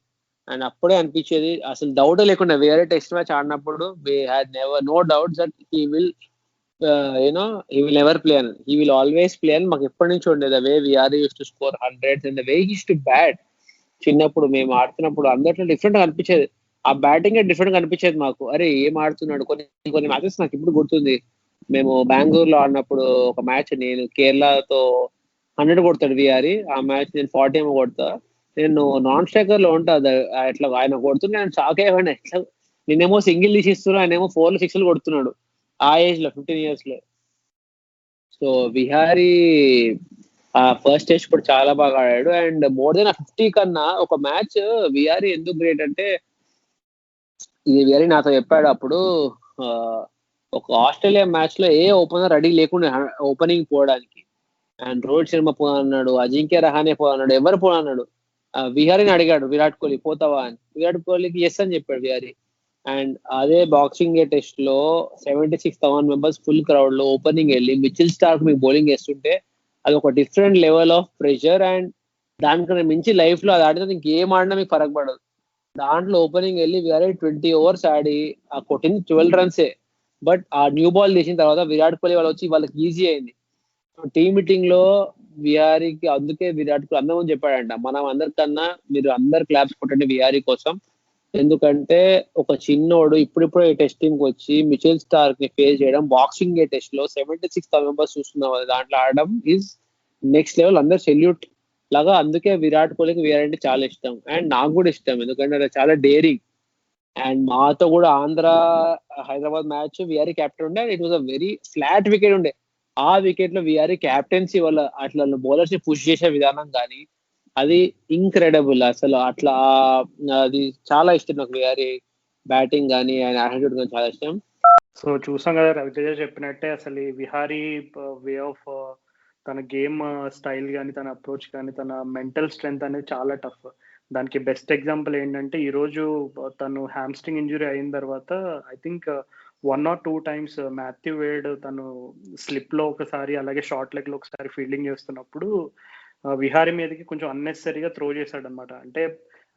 S3: అండ్ అప్పుడే అనిపించేది అసలు డౌట్ లేకుండా విహారీ టెస్ట్ మ్యాచ్ ఆడినప్పుడు we had never know doubt that he will he will never play and he will always play అని మాకు ఎప్పటి నుంచి ఉండేది. The way Vihari use to score 100s and the way he use to bat. చిన్నప్పుడు మేము ఆడుతున్నప్పుడు అందరిలో డిఫరెంట్ గా అనిపించేది. ఆ బ్యాటింగ్ డిఫరెంట్ గా అనిపించేది మాకు. అరే ఏం ఆడుతున్నాడు. కొన్ని మ్యాచెస్ నాకు ఇప్పుడు గుర్తుంది. మేము బెంగళూరులో ఆడినప్పుడు ఒక మ్యాచ్ నేను కేరళతో 100 కొడతాడు విహారీ, ఆ మ్యాచ్ నేను 40 ఏమో కొడతా. నేను నాన్ స్ట్రైకర్ లో ఉంటా ఎట్లా ఆయన కొడుతుంటే నేను షాక్ అయ్యాను. ఎట్లా నేనేమో సింగిల్ తీసిస్తున్నా, ఆయన ఏమో 4 6 కొడుతున్నాడు ఆ ఏజ్ లో 15 years లో. సో విహారీ ఫస్ట్ టెస్ట్ కూడా చాలా బాగా ఆడాడు. అండ్ మోర్ దెన్ 50 కన్నా ఒక మ్యాచ్ విహారీ ఎందుకు గ్రేట్ అంటే ఇది విహారీ నాతో చెప్పాడు అప్పుడు. ఒక ఆస్ట్రేలియా మ్యాచ్ లో ఏ ఓపెనర్ రెడీ లేకుండా ఓపెనింగ్ పోవడానికి. అండ్ రోహిత్ శర్మ పోనన్నాడు, అజింక్య రహానే పోనన్నాడు, ఎవరు పోనన్నాడు. విహారీని అడిగాడు విరాట్ కోహ్లీ పోతావా అని. విరాట్ కోహ్లీకి ఎస్ అని చెప్పాడు విహారీ. అండ్ అదే బాక్సింగ్ డే టెస్ట్ లో 76,000 members ఫుల్ క్రౌడ్ లో ఓపెనింగ్ వెళ్ళి మిచిల్ స్టార్క్ మీకు బౌలింగ్ వేస్తుంటే అది ఒక different level of pressure. And దానికన్నా మించి లైఫ్ లో అది ఆడితే ఇంకేం ఆడినా మీకు ఫరక్ పడదు. దాంట్లో ఓపెనింగ్ వెళ్ళి విహారీ 20 overs ఆడి ఆ కొట్టింది 12 runs. బట్ ఆ న్యూ బాల్ తీసిన తర్వాత విరాట్ కోహ్లీ వాళ్ళు వచ్చి వాళ్ళకి ఈజీ అయింది. టీమ్ మీటింగ్ లో విహారీకి అందుకే విరాట్ కోహ్లీ అందరం చెప్పాడంట, మనం అందరికన్నా మీరు అందరు క్లాప్స్ కొట్టండి విహారీ కోసం. ఎందుకంటే ఒక చిన్నోడు ఇప్పుడిప్పుడు టెస్ట్ టీమ్ కి వచ్చి మిచెల్ స్టార్క్ ని ఫేస్ చేయడం, బాక్సింగ్ డే టెస్ట్ లో 76,000 members చూస్తున్నాం దాంట్లో ఆడడం ఈజ్ నెక్స్ట్ లెవెల్. అందరు సెల్యూట్ లాగా. అందుకే విరాట్ కోహ్లీకి విహారీ అంటే చాలా ఇష్టం. అండ్ నాకు కూడా ఇష్టం ఎందుకంటే అది చాలా డేరింగ్. అండ్ మాతో కూడా ఆంధ్ర హైదరాబాద్ మ్యాచ్ విహారీ కెప్టెన్ ఉండే. And it was a very flat wicket ఉండే. ఆ వికెట్ లో విహారీ క్యాప్టెన్సీ వల్ల అట్లా బౌలర్స్ ని పుష్ చేసే విధానం కానీ అది ఇంక్రెడిబుల్. అసలు అట్లా అది చాలా ఇష్టం నాకు విహారీ బ్యాటింగ్ కానీ ఆయన యాటిట్యూడ్ కానీ చాలా ఇష్టం.
S1: సో చూసాం కదా రవితేజ చెప్పినట్టే అసలు ఈ విహారీ వే ఆఫ్ తన గేమ్ స్టైల్ కానీ తన అప్రోచ్ కానీ తన మెంటల్ స్ట్రెంగ్త్ అనేది చాలా టఫ్. దానికి బెస్ట్ ఎగ్జాంపుల్ ఏంటంటే ఈరోజు తను హ్యామ్స్ట్రింగ్ ఇంజురీ అయిన తర్వాత I think 1 or 2 times Matthew Wade తను స్లిప్ లో ఒకసారి అలాగే షార్ట్ లెగ్ లో ఒకసారి ఫీల్డింగ్ చేస్తున్నప్పుడు విహారీ మీదకి కొంచెం అన్నెసరీగా త్రో చేశాడు అనమాట. అంటే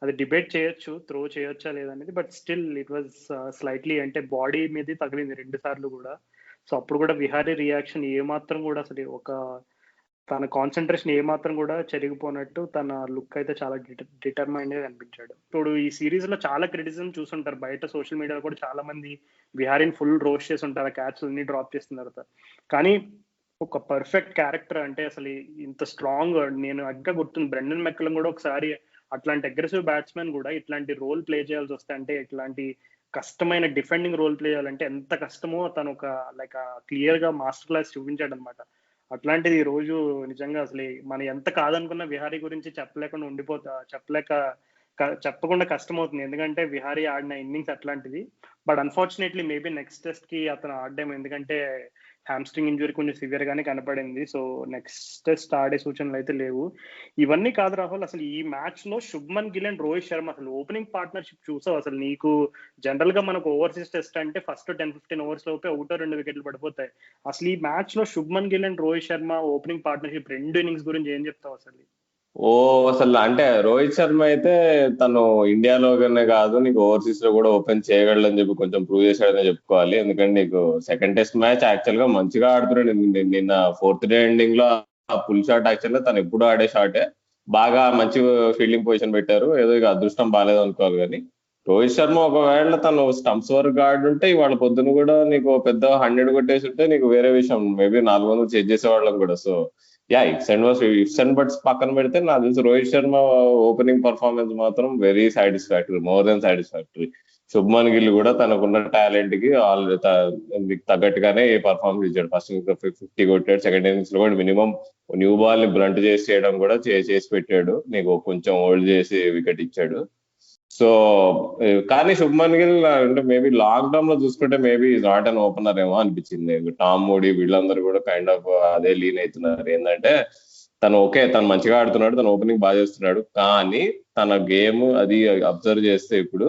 S1: అది డిబేట్ చేయొచ్చు త్రో చేయొచ్చా లేదనేది, but still it was slightly అంటే బాడీ మీద తగిలింది 2 సార్లు కూడా. సో అప్పుడు కూడా విహారీ రియాక్షన్ ఏమాత్రం కూడా అసలు ఒక తన కాన్సన్ట్రేషన్ ఏమాత్రం కూడా చెరిగిపోనట్టు తన లుక్ అయితే చాలా డిటర్మైండ్ గా కనిపించాడు. ఇప్పుడు ఈ సిరీస్ లో చాలా క్రిటిసిజం చూసుంటారు బయట సోషల్ మీడియాలో కూడా చాలా మంది విహారీని ఫుల్ రోస్ట్ చేసి ఉంటారు ఆ క్యాచ్ అన్ని డ్రాప్ చేసిన తర్వాత. కానీ ఒక పర్ఫెక్ట్ క్యారెక్టర్ అంటే అసలు ఇంత స్ట్రాంగ్ నేను అగ్గా గుర్తుంది బ్రెండన్ మెక్కలం కూడా ఒకసారి అట్లాంటి అగ్రెసివ్ బ్యాట్స్మెన్ కూడా ఇట్లాంటి రోల్ ప్లే చేయాల్సి వస్తే అంటే ఇట్లాంటి కష్టమైన డిఫెండింగ్ రోల్ ప్లే చేయాలంటే ఎంత కష్టమో తను ఒక లైక్ క్లియర్ గా మాస్టర్ క్లాస్ చూపించాడు అనమాట. అట్లాంటిది ఈ రోజు నిజంగా అసలు మనం ఎంత కాదనుకున్న విహారీ గురించి చెప్పకుండా కష్టం అవుతుంది. ఎందుకంటే విహారీ ఆడిన ఇన్నింగ్స్ అట్లాంటిది. But unfortunately maybe next test కి అతను ఆడడం ఎందుకంటే హ్యామ్స్ట్రింగ్ ఇంజురీ కొంచెం సివియర్ గానే కనపడింది. సో నెక్స్ట్ టెస్ట్ ఆడే సూచనలు అయితే లేవు. ఇవన్నీ కాదు రాహుల్, అసలు ఈ మ్యాచ్ లో శుభ్మన్ గిల్ అండ్ రోహిత్ శర్మ అసలు ఓపెనింగ్ పార్ట్నర్షిప్ చూసావు? అసలు నీకు జనరల్ గా మనకు ఓవర్సీస్ టెస్ట్ అంటే ఫస్ట్ 10-15 ఓవర్స్ లోపే ఒకటో 2 వికెట్లు పడిపోతాయి. అసలు ఈ మ్యాచ్ లో Shubman Gill and Rohit Sharma opening partnership 2 innings గురించి ఏం చెప్తావు అసలు?
S2: అసలు అంటే రోహిత్ శర్మ అయితే తను ఇండియాలోనే కాదు నీకు ఓవర్సీస్ లో కూడా ఓపెన్ చేయగలడని చెప్పి కొంచెం ప్రూవ్ చేశాడని చెప్పుకోవాలి. ఎందుకంటే నీకు సెకండ్ టెస్ట్ మ్యాచ్ యాక్చువల్ గా మంచిగా ఆడుతున్నాడు. నిన్న ఫోర్త్ డే ఎండింగ్ లో ఆ పుల్ షాట్ యాక్చువల్ గా తను ఎప్పుడు ఆడే షాటే, బాగా మంచి ఫీల్డింగ్ పొజిషన్ పెట్టారు. ఏదో ఇక అదృష్టం బాగాలేదు అనుకోవాలి. కానీ రోహిత్ శర్మ ఒకవేళ తను స్టంప్స్ వరకు ఆడుంటే ఇవాళ పొద్దున కూడా నీకు పెద్ద 100 కొట్టేసి ఉంటే నీకు వేరే విషయం, మేబీ 400 చేజ్ చేసేవాళ్ళం కూడా. సో ఇఫ్స్ అండ్ బట్స్ పక్కన పెడితే నాకు తెలిసి రోహిత్ శర్మ ఓపెనింగ్ పర్ఫార్మెన్స్ మాత్రం very satisfactory, more than satisfactory. Shubman Gill కూడా తనకున్న టాలెంట్ కి తగ్గట్టుగానే పర్ఫార్మెన్స్ ఇచ్చాడు. ఫస్ట్ 50 కొట్టాడు, సెకండ్ ఇన్నింగ్స్ లో కూడా మినిమం న్యూ బాల్ ని బ్లంట్ చేసి చేయడం కూడా చేసి పెట్టాడు. నీకు కొంచెం హోల్డ్ చేసి వికెట్ ఇచ్చాడు. సో కానీ శుభ్మన్ గిల్ అంటే మేబీ లాంగ్ టర్మ్ లో చూసుకుంటే maybe is not an opener ఏమో అనిపించింది. టామ్ మూడీ వీళ్ళందరూ కూడా కైండ్ ఆఫ్ అదే లీన్ అవుతున్నారు. ఏంటంటే తను మంచిగా ఆడుతున్నాడు, తను ఓపెనింగ్ బాగా చేస్తున్నాడు. కానీ తన గేమ్ అది అబ్జర్వ్ చేస్తే ఇప్పుడు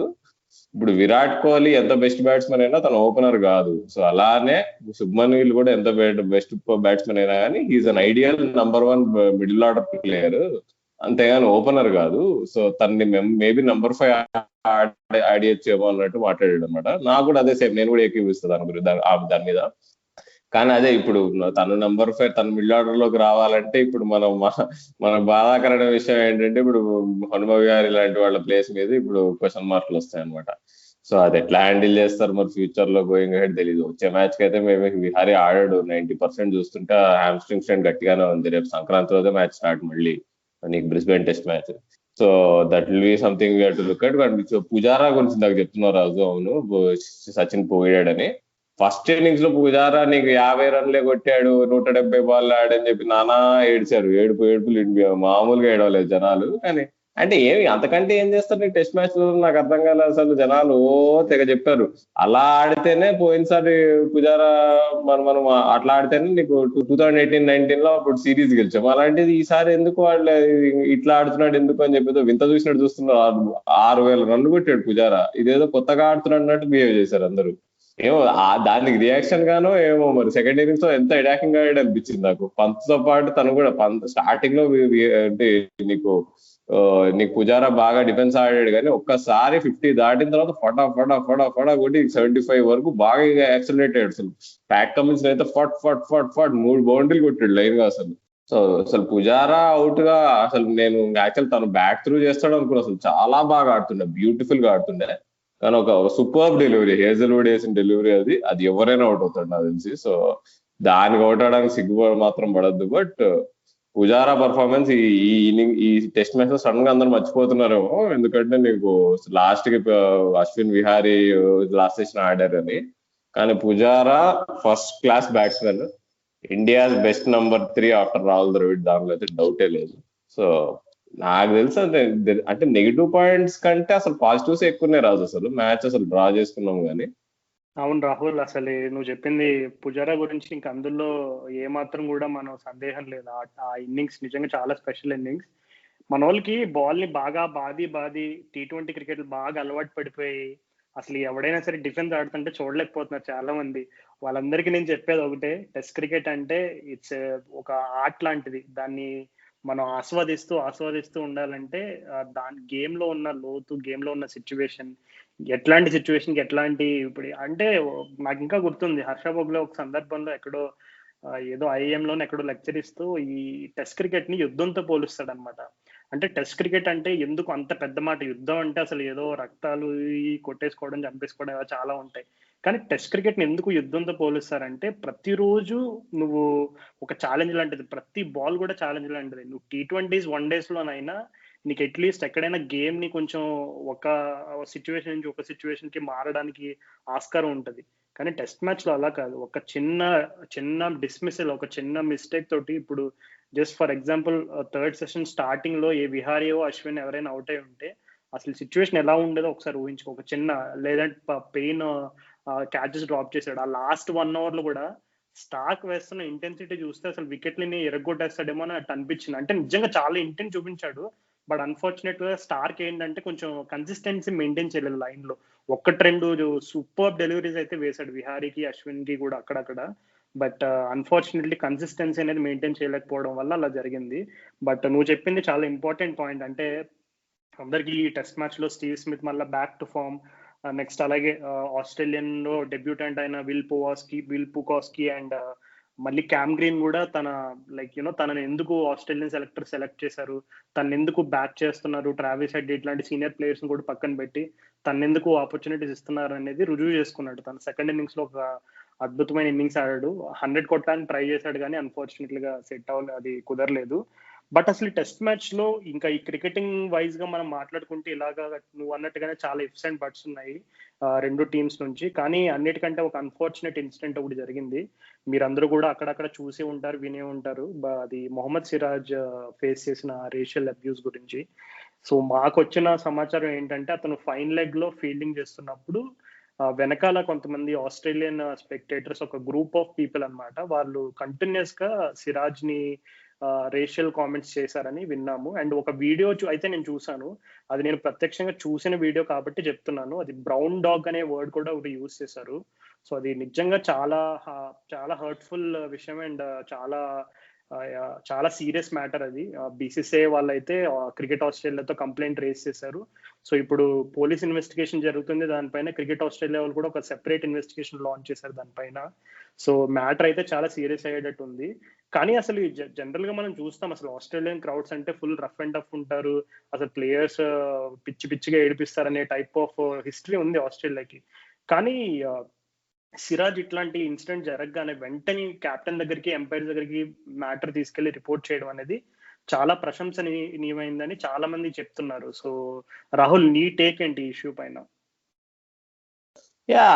S2: విరాట్ కోహ్లీ ఎంత బెస్ట్ బ్యాట్స్మెన్ అయినా తన ఓపెనర్ కాదు. సో అలానే శుభ్మన్ గిల్ కూడా ఎంత బెస్ట్ బ్యాట్స్మెన్ అయినా కానీ he is an ideal number 1 middle order player, అంతేగాని ఓపెనర్ కాదు. సో తనని మేబీ నంబర్ 5 ఆడియచ్చేమో అన్నట్టు మాట్లాడాడు అనమాట. నాకు కూడా అదే సేమ్, నేను కూడా ఏకీపిస్తాను దాని మీద. కానీ అదే ఇప్పుడు తను నంబర్ 5 తన మిడిల్ ఆర్డర్ లోకి రావాలంటే ఇప్పుడు మన బాధాకరమైన విషయం ఏంటంటే ఇప్పుడు హనుమ విహారీ లాంటి వాళ్ళ ప్లేస్ మీద ఇప్పుడు క్వశ్చన్ మార్కులు వస్తాయి అనమాట. సో అది ఎట్లా హ్యాండిల్ చేస్తారు మరి ఫ్యూచర్ లో గోయింగ్ హెడ్ తెలీదు. వచ్చే మ్యాచ్ కి అయితే మేము విహారీ ఆడాడు 90% చూస్తుంటే హ్యామ్స్ట్రింగ్ స్ట్రెంత్ గట్టిగానే ఉంది. రేపు సంక్రాంతి రోజే మ్యాచ్ స్టార్ట్ మళ్ళీ నీకు Brisbane test match. So that will be something to look at. Pujara గురించి నాకు చెప్తున్నారు రాజు. అవును, సచిన్ పోయాడని. ఫస్ట్ ఇన్నింగ్స్ లో పుజారా నీకు 50 రన్లే కొట్టాడు, 170 బాల్ ఆడని చెప్పి నానా ఏడ్చారు. ఏడుపులు మామూలుగా ఏడవలేదు జనాలు. కానీ అంటే ఏమి అంతకంటే ఏం చేస్తారు నీకు టెస్ట్ మ్యాచ్ లో నాకు అర్థం కాలేదు. అసలు జనాలు తెగ చెప్పారు అలా ఆడితేనే పోయినసారి పుజారా మనం అట్లా ఆడితేనే నీకు 2018-19 లో అప్పుడు సిరీస్ గెలిచాం. అలాంటిది ఈసారి ఎందుకు వాళ్ళు ఇట్లా ఆడుతున్నాడు ఎందుకు అని చెప్పి వింత చూసినట్టు చూస్తున్నారు. 6,000 రన్లు కొట్టాడు పుజారా. ఇదేదో కొత్తగా ఆడుతున్నాడు అన్నట్టు బిహేవ్ చేశారు అందరూ. ఏమో దానికి రియాక్షన్ గానో ఏమో మరి సెకండ్ ఇన్నింగ్స్ లో ఎంత అటాకింగ్ ఆడాడు అనిపించింది నాకు. పంత్తో పాటు తను కూడా స్టార్టింగ్ లో అంటే నీకు పుజారా బాగా డిఫెన్స్ ఆడాడు. కానీ ఒక్కసారి 50 దాటిన తర్వాత ఫటా కొట్టి 75 వరకు బాగా యాక్సిలరేట్ అయ్యాడు. అసలు ప్యాక్ కమిన్స్ అయితే ఫట్ 3 బౌండరీలు కొట్టాడు లైన్ గా అసలు. సో అసలు పుజారా అవుట్ గా అసలు నేను యాక్చువల్ తను బ్యాక్ త్రూ చేస్తాడు అనుకున్నా. అసలు చాలా బాగా ఆడుతుండే, బ్యూటిఫుల్ గా ఆడుతుండే. కానీ ఒక సూపర్ డెలివరీ, హేజల్వుడ్ వేసిన డెలివరీ అది ఎవరైనా అవుట్ అవుతాడు నాకు తెలిసి. సో దానికి అవుట్ అవడానికి సిగ్గుపడి మాత్రం పడద్దు. బట్ పుజారా పర్ఫార్మెన్స్ ఈ టెస్ట్ మ్యాచ్ లో సడన్ గా అందరూ మర్చిపోతున్నారేమో. ఎందుకంటే నీకు లాస్ట్ కి అశ్విన్ విహారీ లాస్ట్ సెషన్ ఆడారని. కానీ Pujara first class batsmen, India's best number 3 after Rahul Dravid, దానిలో అయితే డౌటే లేదు. సో నాకు తెలుసు అంటే నెగిటివ్ పాయింట్స్ కంటే అసలు పాజిటివ్స్ ఎక్కువనే రాదు. అసలు మ్యాచ్ అసలు డ్రా చేసుకున్నాం కానీ.
S1: అవును రాహుల్, అసలు నువ్వు చెప్పింది పుజారా గురించి ఇంక అందులో ఏమాత్రం కూడా మనం సందేహం లేదు. ఆ ఇన్నింగ్స్ నిజంగా చాలా స్పెషల్ ఇన్నింగ్స్. మన వాళ్ళకి బాల్ ని బాగా బాది T20 క్రికెట్ బాగా అలవాటు పడిపోయి అసలు ఎవడైనా సరే డిఫెన్స్ ఆడుతుంటే చూడలేకపోతున్నారు చాలా మంది. వాళ్ళందరికీ నేను చెప్పేది ఒకటే, టెస్ట్ క్రికెట్ అంటే ఇట్స్ ఒక ఆర్ట్ లాంటిది. దాన్ని మనం ఆస్వాదిస్తూ ఉండాలంటే దాని గేమ్ లో ఉన్న లోతు, గేమ్ లో ఉన్న సిచ్యువేషన్, ఎట్లాంటి సిచ్యువేషన్ కి ఎట్లాంటి ఇప్పుడు అంటే నాకు ఇంకా గుర్తుంది హర్ష బొగ్లే ఒక సందర్భంలో ఎక్కడో ఏదో ఐఎంలోనే ఎక్కడో లెక్చర్ ఇస్తూ ఈ టెస్ట్ క్రికెట్ ని యుద్ధంతో పోలుస్తాడు అనమాట. అంటే టెస్ట్ క్రికెట్ అంటే ఎందుకు అంత పెద్ద మాట, యుద్ధం అంటే అసలు ఏదో రక్తాలు కొట్టేసుకోవడం చంపేసుకోవడం చాలా ఉంటాయి. కానీ టెస్ట్ క్రికెట్ ని ఎందుకు యుద్ధంతో పోలుస్తారంటే ప్రతిరోజు నువ్వు ఒక ఛాలెంజ్ లాంటిది, ప్రతి బాల్ కూడా ఛాలెంజ్ లాంటిది. నువ్వు T20s 1 days లోనైనా నీకు అట్లీస్ట్ ఎక్కడైనా గేమ్ ని కొంచెం ఒక సిచ్యువేషన్ నుంచి ఒక సిచ్యువేషన్ కి మారడానికి ఆస్కారం ఉంటుంది. కానీ టెస్ట్ మ్యాచ్ లో అలా కాదు. ఒక చిన్న డిస్మిసల్, ఒక చిన్న మిస్టేక్ తోటి ఇప్పుడు just for example third session starting లో ఏ విహారీయో అశ్విన్ ఎవరైనా అవుట్ అయి ఉంటే అసలు సిచ్యువేషన్ ఎలా ఉండేదో ఒకసారి ఊహించుకో. ఒక చిన్న లేదంటే పెయిన్ క్యాచెస్ డ్రాప్ చేశాడు. ఆ లాస్ట్ 1 hour లో కూడా స్టార్క్ వేస్తున్న ఇంటెన్సిటీ చూస్తే అసలు వికెట్లని ఎరగొట్టేస్తాడేమో అని అట్లా అనిపించింది. అంటే నిజంగా చాలా ఇంటెన్స్ చూపించాడు. బట్ అన్ఫార్చునేట్ గా స్టార్క్ ఏంటంటే కొంచెం కన్సిస్టెన్సీ మెయింటైన్ చేయలేదు లైన్ లో. 1-2 సూపర్ డెలివరీస్ అయితే వేశాడు విహారీకి, అశ్విన్ కి కూడా అక్కడక్కడ. బట్ అన్ఫార్చునేట్లీ కన్సిస్టెన్సీ అనేది మెయింటైన్ చేయలేకపోవడం వల్ల అలా జరిగింది. బట్ నువ్వు చెప్పింది చాలా ఇంపార్టెంట్ పాయింట్. అంటే అందరికి ఈ టెస్ట్ మ్యాచ్ లో స్టీవ్ స్మిత్ మళ్ళీ బ్యాక్ టు ఫామ్. నెక్స్ట్ అలాగే ఆస్ట్రేలియన్ లో డెబ్యూటెంట్ అయిన విల్ పుకాస్కి అండ్ మళ్ళీ క్యామ్ గ్రీన్ కూడా తన తనని ఎందుకు ఆస్ట్రేలియన్ సెలెక్ట్ చేశారు, తను ఎందుకు బ్యాక్ చేస్తున్నారు, ట్రావిస్ హెడ్ ఇట్లాంటి సీనియర్ ప్లేయర్స్ కూడా పక్కన పెట్టి తను ఎందుకు ఆపర్చునిటీస్ ఇస్తున్నారు అనేది రుజువు చేసుకున్నాడు. తన సెకండ్ ఇన్నింగ్స్ లో ఒక అద్భుతమైన ఇన్నింగ్స్ ఆడాడు. 100 కొట్టడానికి ట్రై చేశాడు కానీ అన్ఫార్చునేట్లీగా సెట్ అవ్వలేదు, అది కుదరలేదు. బట్ అసలు టెస్ట్ మ్యాచ్ లో ఇంకా ఈ క్రికెటింగ్ వైజ్ గా మనం మాట్లాడుకుంటే ఇలాగా నువ్వు అన్నట్టుగానే చాలా ఇఫ్స్ అండ్ బట్స్ ఉన్నాయి రెండు టీమ్స్ నుంచి. కానీ అన్నిటికంటే ఒక అన్ఫార్చునేట్ ఇన్సిడెంట్ ఒకటి జరిగింది. మీరందరూ కూడా అక్కడక్కడ చూసి ఉంటారు, వినే ఉంటారు. అది మొహమ్మద్ సిరాజ్ ఫేస్ చేసిన రేషియల్ అబ్యూస్ గురించి. సో మాకు వచ్చిన సమాచారం ఏంటంటే అతను ఫైన్ లెగ్ లో ఫీల్డింగ్ చేస్తున్నప్పుడు వెనకాల కొంతమంది ఆస్ట్రేలియన్ స్పెక్టేటర్స్, ఒక గ్రూప్ ఆఫ్ పీపుల్ అన్నమాట, వాళ్ళు కంటిన్యూస్ గా సిరాజ్ ని రేషియల్ కామెంట్స్ చేశారని విన్నాము. అండ్ ఒక వీడియో అయితే నేను చూసాను, అది నేను ప్రత్యక్షంగా చూసిన వీడియో కాబట్టి చెప్తున్నాను. అది బ్రౌన్ డాగ్ అనే వర్డ్ కూడా ఒకటి యూజ్ చేశారు. సో అది నిజంగా చాలా చాలా హర్ట్ఫుల్ విషయం అండ్ చాలా సీరియస్ మ్యాటర్ అది. బీసీసీఐ వాళ్ళైతే క్రికెట్ ఆస్ట్రేలియాతో కంప్లైంట్ రేస్ చేశారు. సో ఇప్పుడు పోలీస్ ఇన్వెస్టిగేషన్ జరుగుతుంది దానిపైన. క్రికెట్ ఆస్ట్రేలియా వాళ్ళు కూడా ఒక సెపరేట్ ఇన్వెస్టిగేషన్ లాంచ్ చేశారు దానిపైన. సో మ్యాటర్ అయితే చాలా సీరియస్ అయ్యేటట్టు ఉంది. కానీ అసలు జనరల్ గా మనం చూస్తాం, అసలు ఆస్ట్రేలియన్ క్రౌడ్స్ అంటే ఫుల్ రఫ్ అండ్ టఫ్ ఉంటారు, అసలు ప్లేయర్స్ పిచ్చిగా ఏడిపిస్తారనే టైప్ ఆఫ్ హిస్టరీ ఉంది ఆస్ట్రేలియాకి. కానీ సిరాజ్ ఇట్లాంటి ఇన్సిడెంట్ జరగగానే వెంటనే కెప్టెన్ దగ్గరికి, ఎంపైర్ దగ్గరికి మ్యాటర్ తీసుకెళ్లి రిపోర్ట్ చేయడం అనేది చాలా ప్రశంసనీయమైందని చాలా మంది చెప్తున్నారు. సో రాహుల్, నీ టేక్ ఏంటి ఈ ఇష్యూ పైన?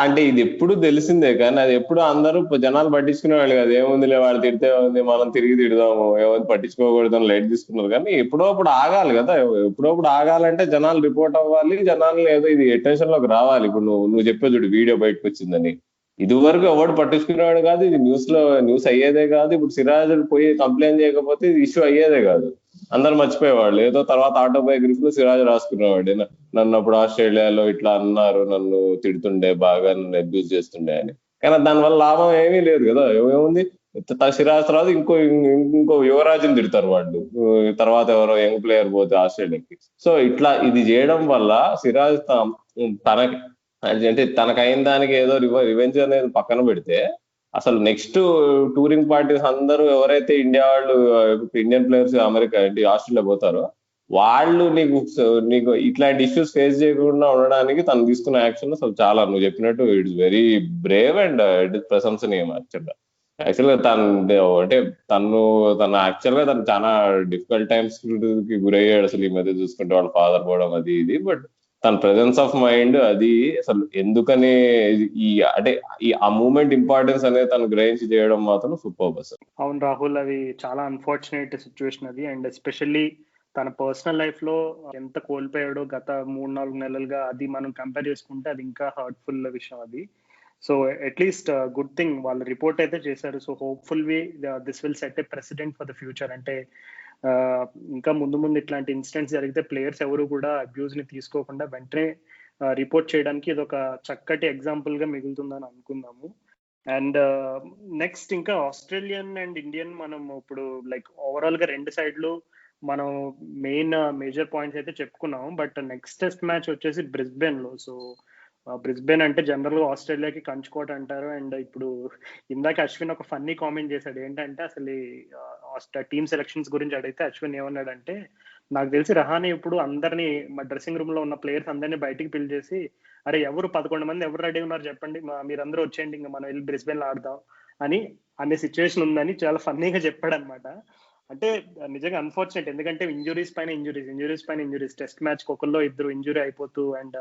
S2: అంటే ఇది ఎప్పుడు తెలిసిందే, కానీ అది ఎప్పుడు అందరూ జనాలు పట్టించుకునేవాళ్ళు కాదు. ఏముందిలే వాళ్ళు తిడితే ఉంది, మనం తిరిగి తిడదాము, ఏముంది పట్టించుకోకూడదని లైట్ తీసుకున్నారు. కానీ ఎప్పుడోప్పుడు ఆగాలి కదా. ఎప్పుడోప్పుడు ఆగాలంటే జనాలు రిపోర్ట్ అవ్వాలి, జనాలు ఏదో ఇది అటెన్షన్ లోకి రావాలి. ఇప్పుడు నువ్వు చెప్పే చూడు వీడియో బయటకు వచ్చిందని, ఇది వరకు ఎవడు పట్టించుకునేవాడు కాదు, ఇది న్యూస్ అయ్యేదే కాదు. ఇప్పుడు సిరాజ్ పోయి కంప్లైంట్ చేయకపోతే ఇది ఇష్యూ అయ్యేదే కాదు, అందరు మర్చిపోయేవాళ్ళు. ఏదో తర్వాత ఆటోబయోగ్రఫీలో సిరాజ్ రాసుకునేవాడు, నన్ను అప్పుడు ఆస్ట్రేలియాలో ఇట్లా అన్నారు, నన్ను తిడుతుండే, బాగా నన్ను అబ్యూజ్ చేస్తుండే అని. కానీ దానివల్ల లాభం ఏమీ లేదు కదా. ఏముంది, సిరాజ్ తర్వాత ఇంకో యువరాజుని తిడతారు వాళ్ళు, తర్వాత ఎవరో యంగ్ ప్లేయర్ పోతే ఆస్ట్రేలియాకి. సో ఇట్లా ఇది చేయడం వల్ల సిరాజ్ తనకి అంటే తనకైన దానికి ఏదో రివెంజ్ అనేది పక్కన పెడితే, అసలు నెక్స్ట్ టూరింగ్ పార్టీస్ అందరూ ఎవరైతే ఇండియన్ ప్లేయర్స్ అమెరికా ఆస్ట్రేలియా పోతారో వాళ్ళు నీకు ఇట్లాంటి ఇష్యూస్ ఫేస్ చేయకుండా ఉండడానికి తను తీసుకున్న యాక్షన్ అసలు చాలా, నువ్వు చెప్పినట్టు it's very brave and it is ప్రశంసనీయం. యాక్చువల్గా తను యాక్చువల్గా తను చాలా డిఫికల్ట్ టైమ్స్ కి గురయ్యాడు అసలు ఈ మధ్య చూసుకుంటే, వాళ్ళ ఫాదర్ పోవడం అది ఇది. బట్ తన ప్రెజెన్స్ ఆఫ్ మైండ్ అది అసలు ఎందుకని ఆ మూమెంట్ ఇంపార్టెన్స్ అనేది తను గ్రహించి చేయడం మాత్రం సూపర్ అసలు.
S1: అవును రాహుల్, అది చాలా అన్ఫార్చునేట్ సిచ్యువేషన్ అది. అండ్ ఎస్పెషల్లీ తన పర్సనల్ లైఫ్ లో ఎంత కోల్పోయాడో గత 3-4 నెలలుగా, అది మనం కంపేర్ చేసుకుంటే అది ఇంకా హర్ట్ఫుల్ విషయం అది. సో అట్లీస్ట్ గుడ్ థింగ్ వాళ్ళు రిపోర్ట్ అయితే చేశారు. So hopeful this will set A president for the future. అంటే ఇంకా ముందు ఇట్లాంటి ఇన్సిడెంట్స్ జరిగితే ప్లేయర్స్ ఎవరు కూడా అబ్యూజ్ ని తీసుకోకుండా వెంటనే రిపోర్ట్ చేయడానికి ఇది ఒక చక్కటి ఎగ్జాంపుల్ గా మిగులుతుందని అనుకుందాము. అండ్ నెక్స్ట్ ఇంకా ఆస్ట్రేలియన్ అండ్ ఇండియన్ మనం ఇప్పుడు ఓవరాల్ గా రెండు సైడ్లు మనం మేజర్ పాయింట్స్ అయితే చెప్పుకున్నాము. బట్ నెక్స్ట్ టెస్ట్ మ్యాచ్ వచ్చేసి బ్రిస్బెన్ లో. సో బ్రిస్బెన్ అంటే జనరల్ గా ఆస్ట్రేలియాకి కంచుకోట అంటారు. అండ్ ఇప్పుడు ఇందాక అశ్విన్ ఒక ఫన్నీ కామెంట్ చేశాడు, ఏంటంటే అసలు టీమ్ సెలక్షన్స్ గురించి అడిగితే అశ్విన్ ఏమన్నాడంటే, నాకు తెలిసి రహానే ఇప్పుడు అందరినీ మా డ్రెస్సింగ్ రూమ్ లో ఉన్న ప్లేయర్స్ అందరినీ బయటికి పిలిచేసి, అరే 11 మంది ఎవరు రెడీ ఉన్నారు చెప్పండి, మీరందరూ వచ్చేయండి, ఇంకా మనం వెళ్ళి బ్రిస్బెన్ లో ఆడదాం అనే సిచ్యువేషన్ ఉందని చాలా ఫన్నీగా చెప్పాడు అనమాట. అంటే నిజంగా అన్ఫార్చునేట్, ఎందుకంటే ఇంజురీస్ పైన ఇంజురీస్ టెస్ట్ మ్యాచ్ ఒకరిలో ఇద్దరు ఇంజురీ అయిపోతూ. అండ్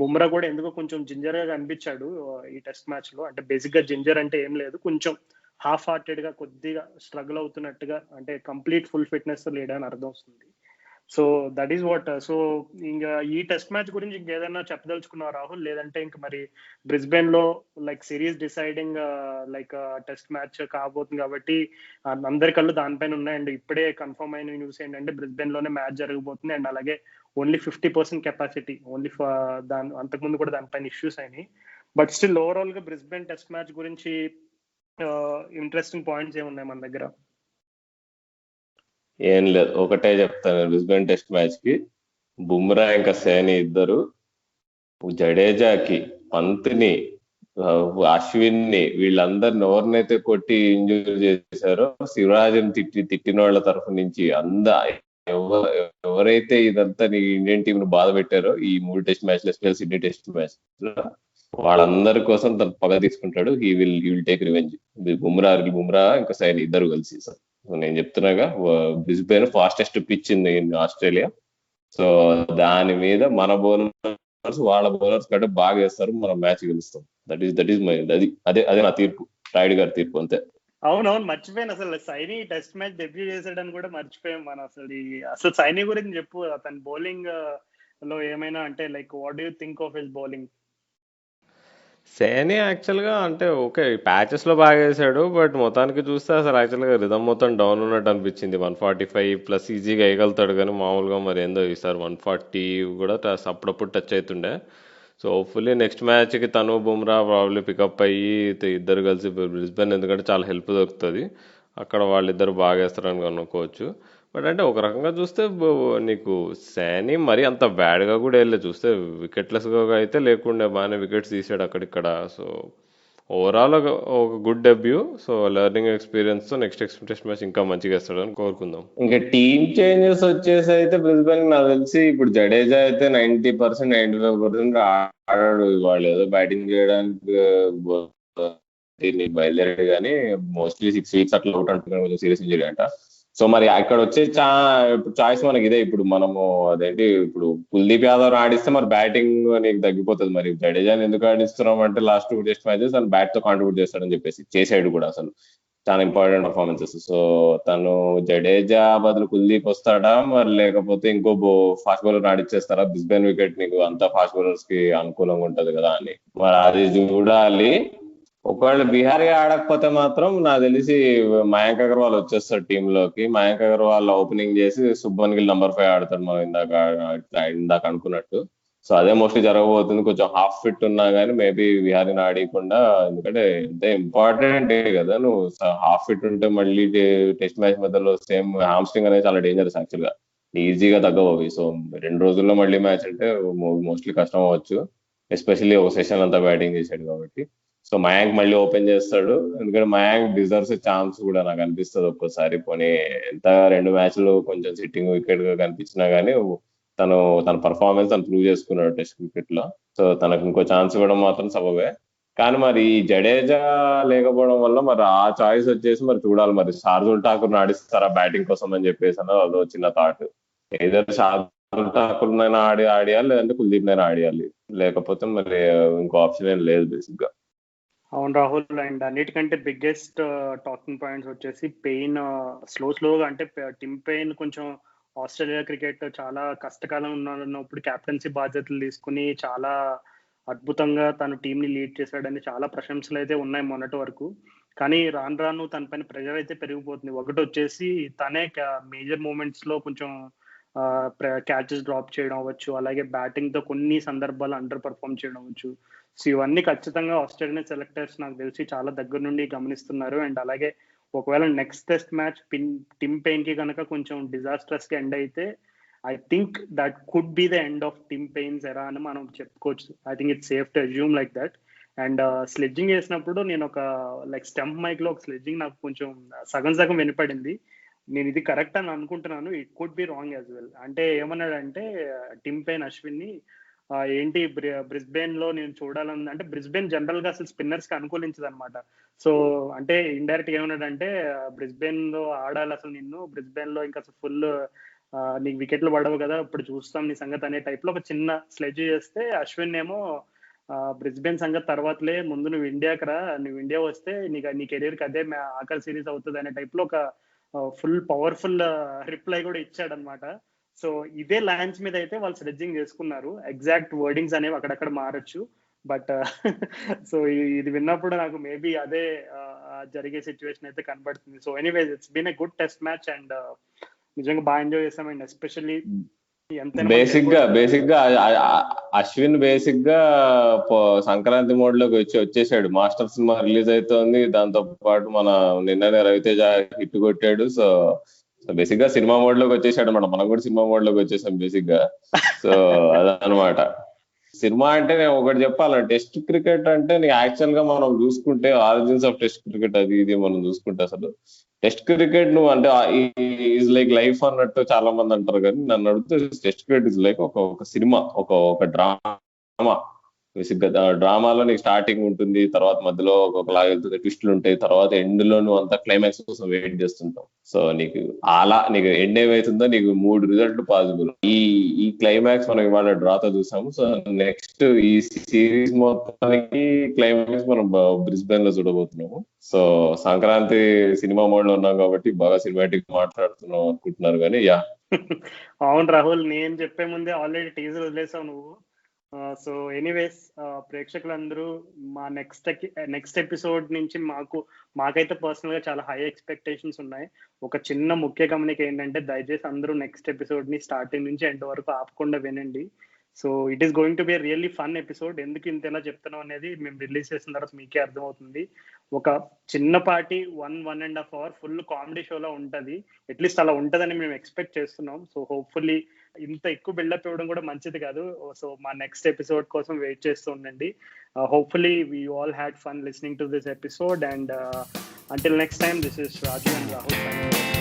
S1: బుమ్రా కూడా ఎందుకో కొంచెం జింజర్ గా కనిపించాడు ఈ టెస్ట్ మ్యాచ్ లో. అంటే బేసిక్ గా జింజర్ అంటే ఏం లేదు, కొంచెం హాఫ్ హార్టెడ్ గా కొద్దిగా స్ట్రగుల్ అవుతున్నట్టుగా, అంటే కంప్లీట్ ఫుల్ ఫిట్నెస్ లేడని అర్థం వస్తుంది. So that is what. So ఇంకా ఈ టెస్ట్ మ్యాచ్ గురించి ఇంకేదైనా చెప్పదలుచుకున్నావు రాహుల్? లేదంటే ఇంక మరి బ్రిస్బెన్ లో like series deciding like test match కాబోతుంది కాబట్టి అందరి కళ్ళు దానిపైన ఉన్నాయి. అండ్ ఇప్పుడే కన్ఫర్మ్ అయిన న్యూస్ ఏంటంటే బ్రిస్బెన్ లోనే మ్యాచ్ జరగబోతుంది. అండ్ అలాగే ఓన్లీ 50% కెపాసిటీ, ఓన్లీ అంతకుముందు కూడా దానిపైన ఇష్యూస్ అయినాయి. బట్ స్టిల్ ఓవరాల్ గా బ్రిస్బెన్ టెస్ట్ మ్యాచ్ గురించి ఇంట్రెస్టింగ్ పాయింట్స్ ఏమున్నాయి మన దగ్గర?
S2: ఏం లేదు, ఒకటే చెప్తాను. బ్రిస్బెన్ టెస్ట్ మ్యాచ్ కి బుమ్రా ఇంకా సైని ఇద్దరు జడేజాకి, పంత్ని, అశ్విన్ ని, వీళ్ళందరిని ఎవరినైతే కొట్టి ఇంజూరీ చేశారో, శివరాజన్ తిట్టిన వాళ్ళ తరఫు నుంచి ఎవరైతే ఇదంతా ఇండియన్ టీం ను బాధ పెట్టారో ఈ 3 టెస్ట్ మ్యాచ్లు, ఎస్పెషల్ సిడ్నీ టెస్ట్ మ్యాచ్ లో, వాళ్ళందరి కోసం తను పగ తీసుకుంటాడు. He will take revenge. Bumrah ఇంకా సైని ఇద్దరు కలిసి. నేను చెప్తున్నాగా, Brisbane fastest pitch in Australia. So దాని మీద మన బౌలర్స్ వాళ్ళ బౌలర్స్ కంటే బాగా వేస్తారు, మనం మ్యాచ్ గెలుస్తాం. దట్ ఈస్ మై అదే నా తీర్పు, రాయుడు గారి తీర్పు, అంతే.
S1: అవునవును, మర్చిపోయాను అసలు సైని టెస్ట్ మ్యాచ్ డెబ్యూ చేశాడని కూడా మర్చిపోయాం మనం. అసలు సైని గురించి చెప్పు, అతని బౌలింగ్ లో ఏమైనా అంటే like what do you think of his bowling?
S4: Saini యాక్చువల్గా అంటే ఓకే, ప్యాచెస్లో బాగా వేసాడు, బట్ మొత్తానికి చూస్తే అసలు యాక్చువల్గా రిధమ్ మొత్తం డౌన్ ఉన్నట్టు అనిపించింది. 145+ ఈజీగా వేయగలుగుతాడు, కానీ మామూలుగా మరి ఏందో ఈసారి 140 కూడా అప్పుడప్పుడు టచ్ అవుతుండే. సో హోప్ఫుల్లీ నెక్స్ట్ మ్యాచ్కి తను బుమ్రా ప్రాబ్లీ పికప్ అయ్యి ఇద్దరు కలిసి బ్రిస్బెన్, ఎందుకంటే చాలా హెల్ప్ దొరుకుతుంది అక్కడ, వాళ్ళిద్దరు బాగా వేస్తారని అనుకోవచ్చు. బట్ అంటే ఒక రకంగా చూస్తే నీకు సాని మరి అంత బ్యాడ్గా కూడా వెళ్ళే, చూస్తే వికెట్లెస్గా అయితే లేకుండే, బాగానే వికెట్స్ తీసాడు అక్కడిక్కడ. సో ఓవరాల్ ఒక good debut. So learning experience తో నెక్స్ట్ టెస్ట్ మ్యాచ్ ఇంకా మంచిగా వేస్తాడని కోరుకుందాం.
S2: ఇంకా టీమ్ చేంజెస్ వచ్చేసి అయితే బ్రిస్బెన్ నాకు తెలిసి ఇప్పుడు జడేజా అయితే 90% 95% ఆడాడు. వాళ్ళు ఏదో బ్యాటింగ్ చేయడానికి బయలుదేరాడు, కానీ మోస్ట్లీ 6 weeks అట్లా అవుట్ అంటున్నాడు, కొంచెం సీరియస్ ఇంజరీ అంట. సో మరి అక్కడ వచ్చే చాయిస్ మనకి ఇదే. ఇప్పుడు మనము అదేంటి, ఇప్పుడు కుల్దీప్ యాదవ్ ఆడిస్తే మరి బ్యాటింగ్ నీకు తగ్గిపోతుంది. మరి జడేజాని ఎందుకు ఆడిస్తున్నాం అంటే లాస్ట్ 2 టెస్ట్ మ్యాచెస్ తను బ్యాట్ తో కాంట్రిబ్యూట్ చేస్తాడని చెప్పేసి చేసాడు కూడా, అసలు చాలా ఇంపార్టెంట్ పర్ఫార్మెన్సెస్. సో తను జడేజా బదులు కుల్దీప్ వస్తాడా, మరి లేకపోతే ఇంకో ఫాస్ట్ బౌలర్ ఆడిచ్చేస్తారా? బ్రిస్బెన్ వికెట్ నీకు అంతా ఫాస్ట్ బౌలర్స్ కి అనుకూలంగా ఉంటది కదా అని, మరి అది చూడాలి. ఒకవేళ బిహారీ ఆడకపోతే మాత్రం నాకు తెలిసి మయాంక్ అగర్వాల్ వచ్చేస్తాడు టీమ్ లోకి. మయాంక్ అగర్వాల్ ఓపెనింగ్ చేసి శుభ్మన్ గిల్ నంబర్ 5 ఆడతాడు, మనం ఇందాక అనుకున్నట్టు. సో అదే మోస్ట్లీ జరగబోతుంది. కొంచెం హాఫ్ ఫిట్ ఉన్నా కానీ మేబీ విహారీని ఆడకుండా, ఎందుకంటే ఇంతే ఇంపార్టెంట్ కదా. నువ్వు హాఫ్ ఫిట్ ఉంటే మళ్ళీ టెస్ట్ మ్యాచ్ మధ్యలో సేమ్ హామ్స్ట్రింగ్ అనేది చాలా డేంజరస్ యాక్చువల్ గా, ఈజీగా తగ్గబోవి. సో 2 రోజుల్లో మళ్ళీ మ్యాచ్ అంటే మోస్ట్లీ కష్టం అవ్వచ్చు, ఎస్పెషల్లీ ఒక సెషన్ అంతా బ్యాటింగ్ చేశాడు కాబట్టి. సో మయాంక్ మళ్ళీ ఓపెన్ చేస్తాడు, ఎందుకంటే మయాంక్ డిజర్వ్స్ ఛాన్స్ కూడా నాకు అనిపిస్తుంది ఒక్కోసారి. పోనీ ఎంత 2 మ్యాచ్లు కొంచెం సిట్టింగ్ వికెట్ గా కనిపించినా గానీ తన పర్ఫార్మెన్స్ తను ప్రూవ్ చేసుకున్నాడు టెస్ట్ క్రికెట్ లో. సో తనకు ఇంకో ఛాన్స్ ఇవ్వడం మాత్రం సబబే. కానీ మరి జడేజా లేకపోవడం వల్ల మరి ఆ చాయిస్ వచ్చేసి మరి చూడాలి, మరి శార్దుల్ ఠాకూర్ ఆడిస్తారా బ్యాటింగ్ కోసం అని చెప్పేసి అదో చిన్న థాట్. ఏదైతే శార్దుల్ ఠాకూర్ నైనా ఆడియాలి, లేదంటే కుల్దీప్ నైనా ఆడియాలి, లేకపోతే మరి ఇంకో ఆప్షన్ ఏం లేదు బేసిక్ గా.
S1: అవును రాహుల్, అండ్ అన్నిటికంటే బిగ్గెస్ట్ టాకింగ్ పాయింట్స్ వచ్చేసి పెయిన్. స్లోగా అంటే టిమ్ పెయిన్ కొంచెం ఆస్ట్రేలియా క్రికెట్ చాలా కష్టకాలం ఉన్నప్పుడు క్యాప్టెన్సీ బాధ్యతలు తీసుకుని చాలా అద్భుతంగా తన టీంని లీడ్ చేశాడని చాలా ప్రశంసలు అయితే ఉన్నాయి మొన్నటి వరకు. కానీ రాను రాను తన పైన ప్రెషర్ అయితే పెరిగిపోతుంది. ఒకటి వచ్చేసి తనే మేజర్ మూమెంట్స్ లో కొంచెం క్యాచెస్ డ్రాప్ చేయడం అవ్వచ్చు, అలాగే బ్యాటింగ్ తో కొన్ని సందర్భాలు అండర్ పర్ఫామ్ చేయడం అవ్వచ్చు. సో ఇవన్నీ ఖచ్చితంగా ఆస్ట్రేలియన్ సెలెక్టర్స్ నాకు తెలిసి చాలా దగ్గర నుండి గమనిస్తున్నారు. అండ్ అలాగే ఒకవేళ next test match Tim Paine కి కనుక కొంచెం డిజాస్ట్రస్ గా ఎండ్ అయితే, I think that could be the end of Tim Paine's era అని మనం చెప్పుకోవచ్చు. I think it's safe to assume like that. And sledging చేసినప్పుడు నేను ఒక లైక్ స్టంప్ మైక్ లో ఒక స్లెడ్జింగ్ నాకు కొంచెం సగం వినపడింది. నేను ఇది కరెక్ట్ అని అనుకుంటున్నాను, it could be wrong as well. అంటే ఏమన్నాడంటే టిమ్ పెయిన్ అశ్విన్ ని, ఏంటి బ్రిస్బెన్ లో నేను చూడాలని, అంటే బ్రిస్బెన్ జనరల్ గా అసలు స్పిన్నర్స్ కి అనుకూలించదు అనమాట. సో అంటే ఇండైరెక్ట్ గా ఏమన్నాడంటే బ్రిస్బెన్ లో ఆడాలి అసలు, నిన్ను బ్రిస్బెన్ లో ఇంకా ఫుల్ నీకు వికెట్లు పడవు కదా, ఇప్పుడు చూస్తాం నీ సంగతి అనే టైప్ లో ఒక చిన్న స్లెడ్జ్ చేస్తే, అశ్విన్ ఏమో బ్రిస్బెన్ సంగతి తర్వాతలే, ముందు నువ్వు ఇండియాకి రా, నువ్వు ఇండియా వస్తే నీ కెరీర్ కి అదే ఆఖరి సిరీస్ అవుతుంది అనే టైప్ లో ఒక ఫుల్ పవర్ఫుల్ రిప్లై కూడా ఇచ్చాడనమాట. సో ఇదే ల్యాండ్స్ మీద అయితే వాళ్ళు స్లెడ్జింగ్ చేసుకున్నారు. ఎగ్జాక్ట్ వర్డింగ్స్ అనేవి అక్కడక్కడ మారచ్చు, బట్ సో ఇది విన్నప్పుడు నాకు మేబీ అదే జరిగే సిచ్యువేషన్ అయితే కనబడుతుంది. So anyways it's been a good test match and నిజంగా బాగా ఎంజాయ్ చేసాం. అండ్ ఎస్పెషల్లీ
S2: బేసిక్ గా అశ్విన్ సంక్రాంతి మోడ్ లోకి వచ్చేసాడు. మాస్టర్ సినిమా రిలీజ్ అవుతోంది, దాంతో పాటు మన నిన్ననే రవితేజ హిట్ కొట్టాడు. సో బేసిక్ గా సినిమా మోడ్ లోకి వచ్చేసాడు అన్నమాట. మనం కూడా సినిమా మోడ్ లోకి వచ్చేసాం బేసిక్ గా. సో అదనమాట. సినిమా అంటే నేను ఒకటి చెప్పాలి, టెస్ట్ క్రికెట్ అంటే యాక్చువల్ గా మనం చూసుకుంటే ఆరిజిన్స్ ఆఫ్ టెస్ట్ క్రికెట్ అది ఇది మనం చూసుకుంటే అసలు టెస్ట్ క్రికెట్ నువ్వు అంటే ఈజ్ లైక్ లైఫ్ అన్నట్టు చాలా మంది అంటారు, కానీ నన్ను అడిగితే టెస్ట్ క్రికెట్ ఇస్ లైక్ ఒక సినిమా, ఒక డ్రామా. బేసిక్ గా డ్రామాలో నీకు స్టార్టింగ్ ఉంటుంది, తర్వాత మధ్యలో ఒకలాగా వెళ్తుంది, ట్విస్టులు ఉంటాయి, తర్వాత ఎండ్ లో నువ్వు అంతా క్లైమాక్స్ కోసం వెయిట్ చేస్తుంటావు. సో నీకు ఎండ్ ఏమైతుందో నీకు 3 రిజల్ట్ పాసిబుల్. ఈ క్లైమాక్స్ మనం ఇవాళ డ్రాతో చూసాము. సో నెక్స్ట్ ఈ సిరీస్ మొత్తానికి క్లైమాక్స్ మనం బ్రిస్బెన్ లో చూడబోతున్నాము. సో సంక్రాంతి సినిమా మోడ్ లో ఉన్నాం కాబట్టి బాగా సినిమాటిక్ మాట్లాడుతున్నాం అనుకుంటున్నారు, కానీ యా.
S1: అవును రాహుల్, నేను చెప్పే ముందే ఆల్రెడీ టీజర్ వదిలేసావు నువ్వు. సో ఎనీవేస్ ప్రేక్షకులందరూ మా నెక్స్ట్ ఎపిసోడ్ నుంచి మాకైతే పర్సనల్ గా చాలా హై ఎక్స్పెక్టేషన్స్ ఉన్నాయి. ఒక చిన్న ముఖ్య గమనిక ఏంటంటే దయచేసి అందరూ నెక్స్ట్ ఎపిసోడ్ ని స్టార్టింగ్ నుంచి ఎండ్ వరకు ఆపకుండా వినండి. So it is going to be really fun episode. ఎందుకు ఇంతలా చెప్తున్నాం అనేది మేము రిలీజ్ చేసిన తర్వాత మీకే అర్థమవుతుంది. ఒక చిన్నపాటి 1.5 hour ఫుల్ కామెడీ షోలో ఉంటుంది. అట్లీస్ట్ అలా ఉంటుందని మేము ఎక్స్పెక్ట్ చేస్తున్నాం. సో హోప్ఫుల్లీ ఇంత ఎక్కువ బిల్డప్ ఇవ్వడం కూడా మంచిది కాదు. సో మా నెక్స్ట్ ఎపిసోడ్ కోసం వెయిట్ చేస్తూ ఉండండి. Hopefully we all had fun listening to this episode and until next time, this is Raju and Rahul.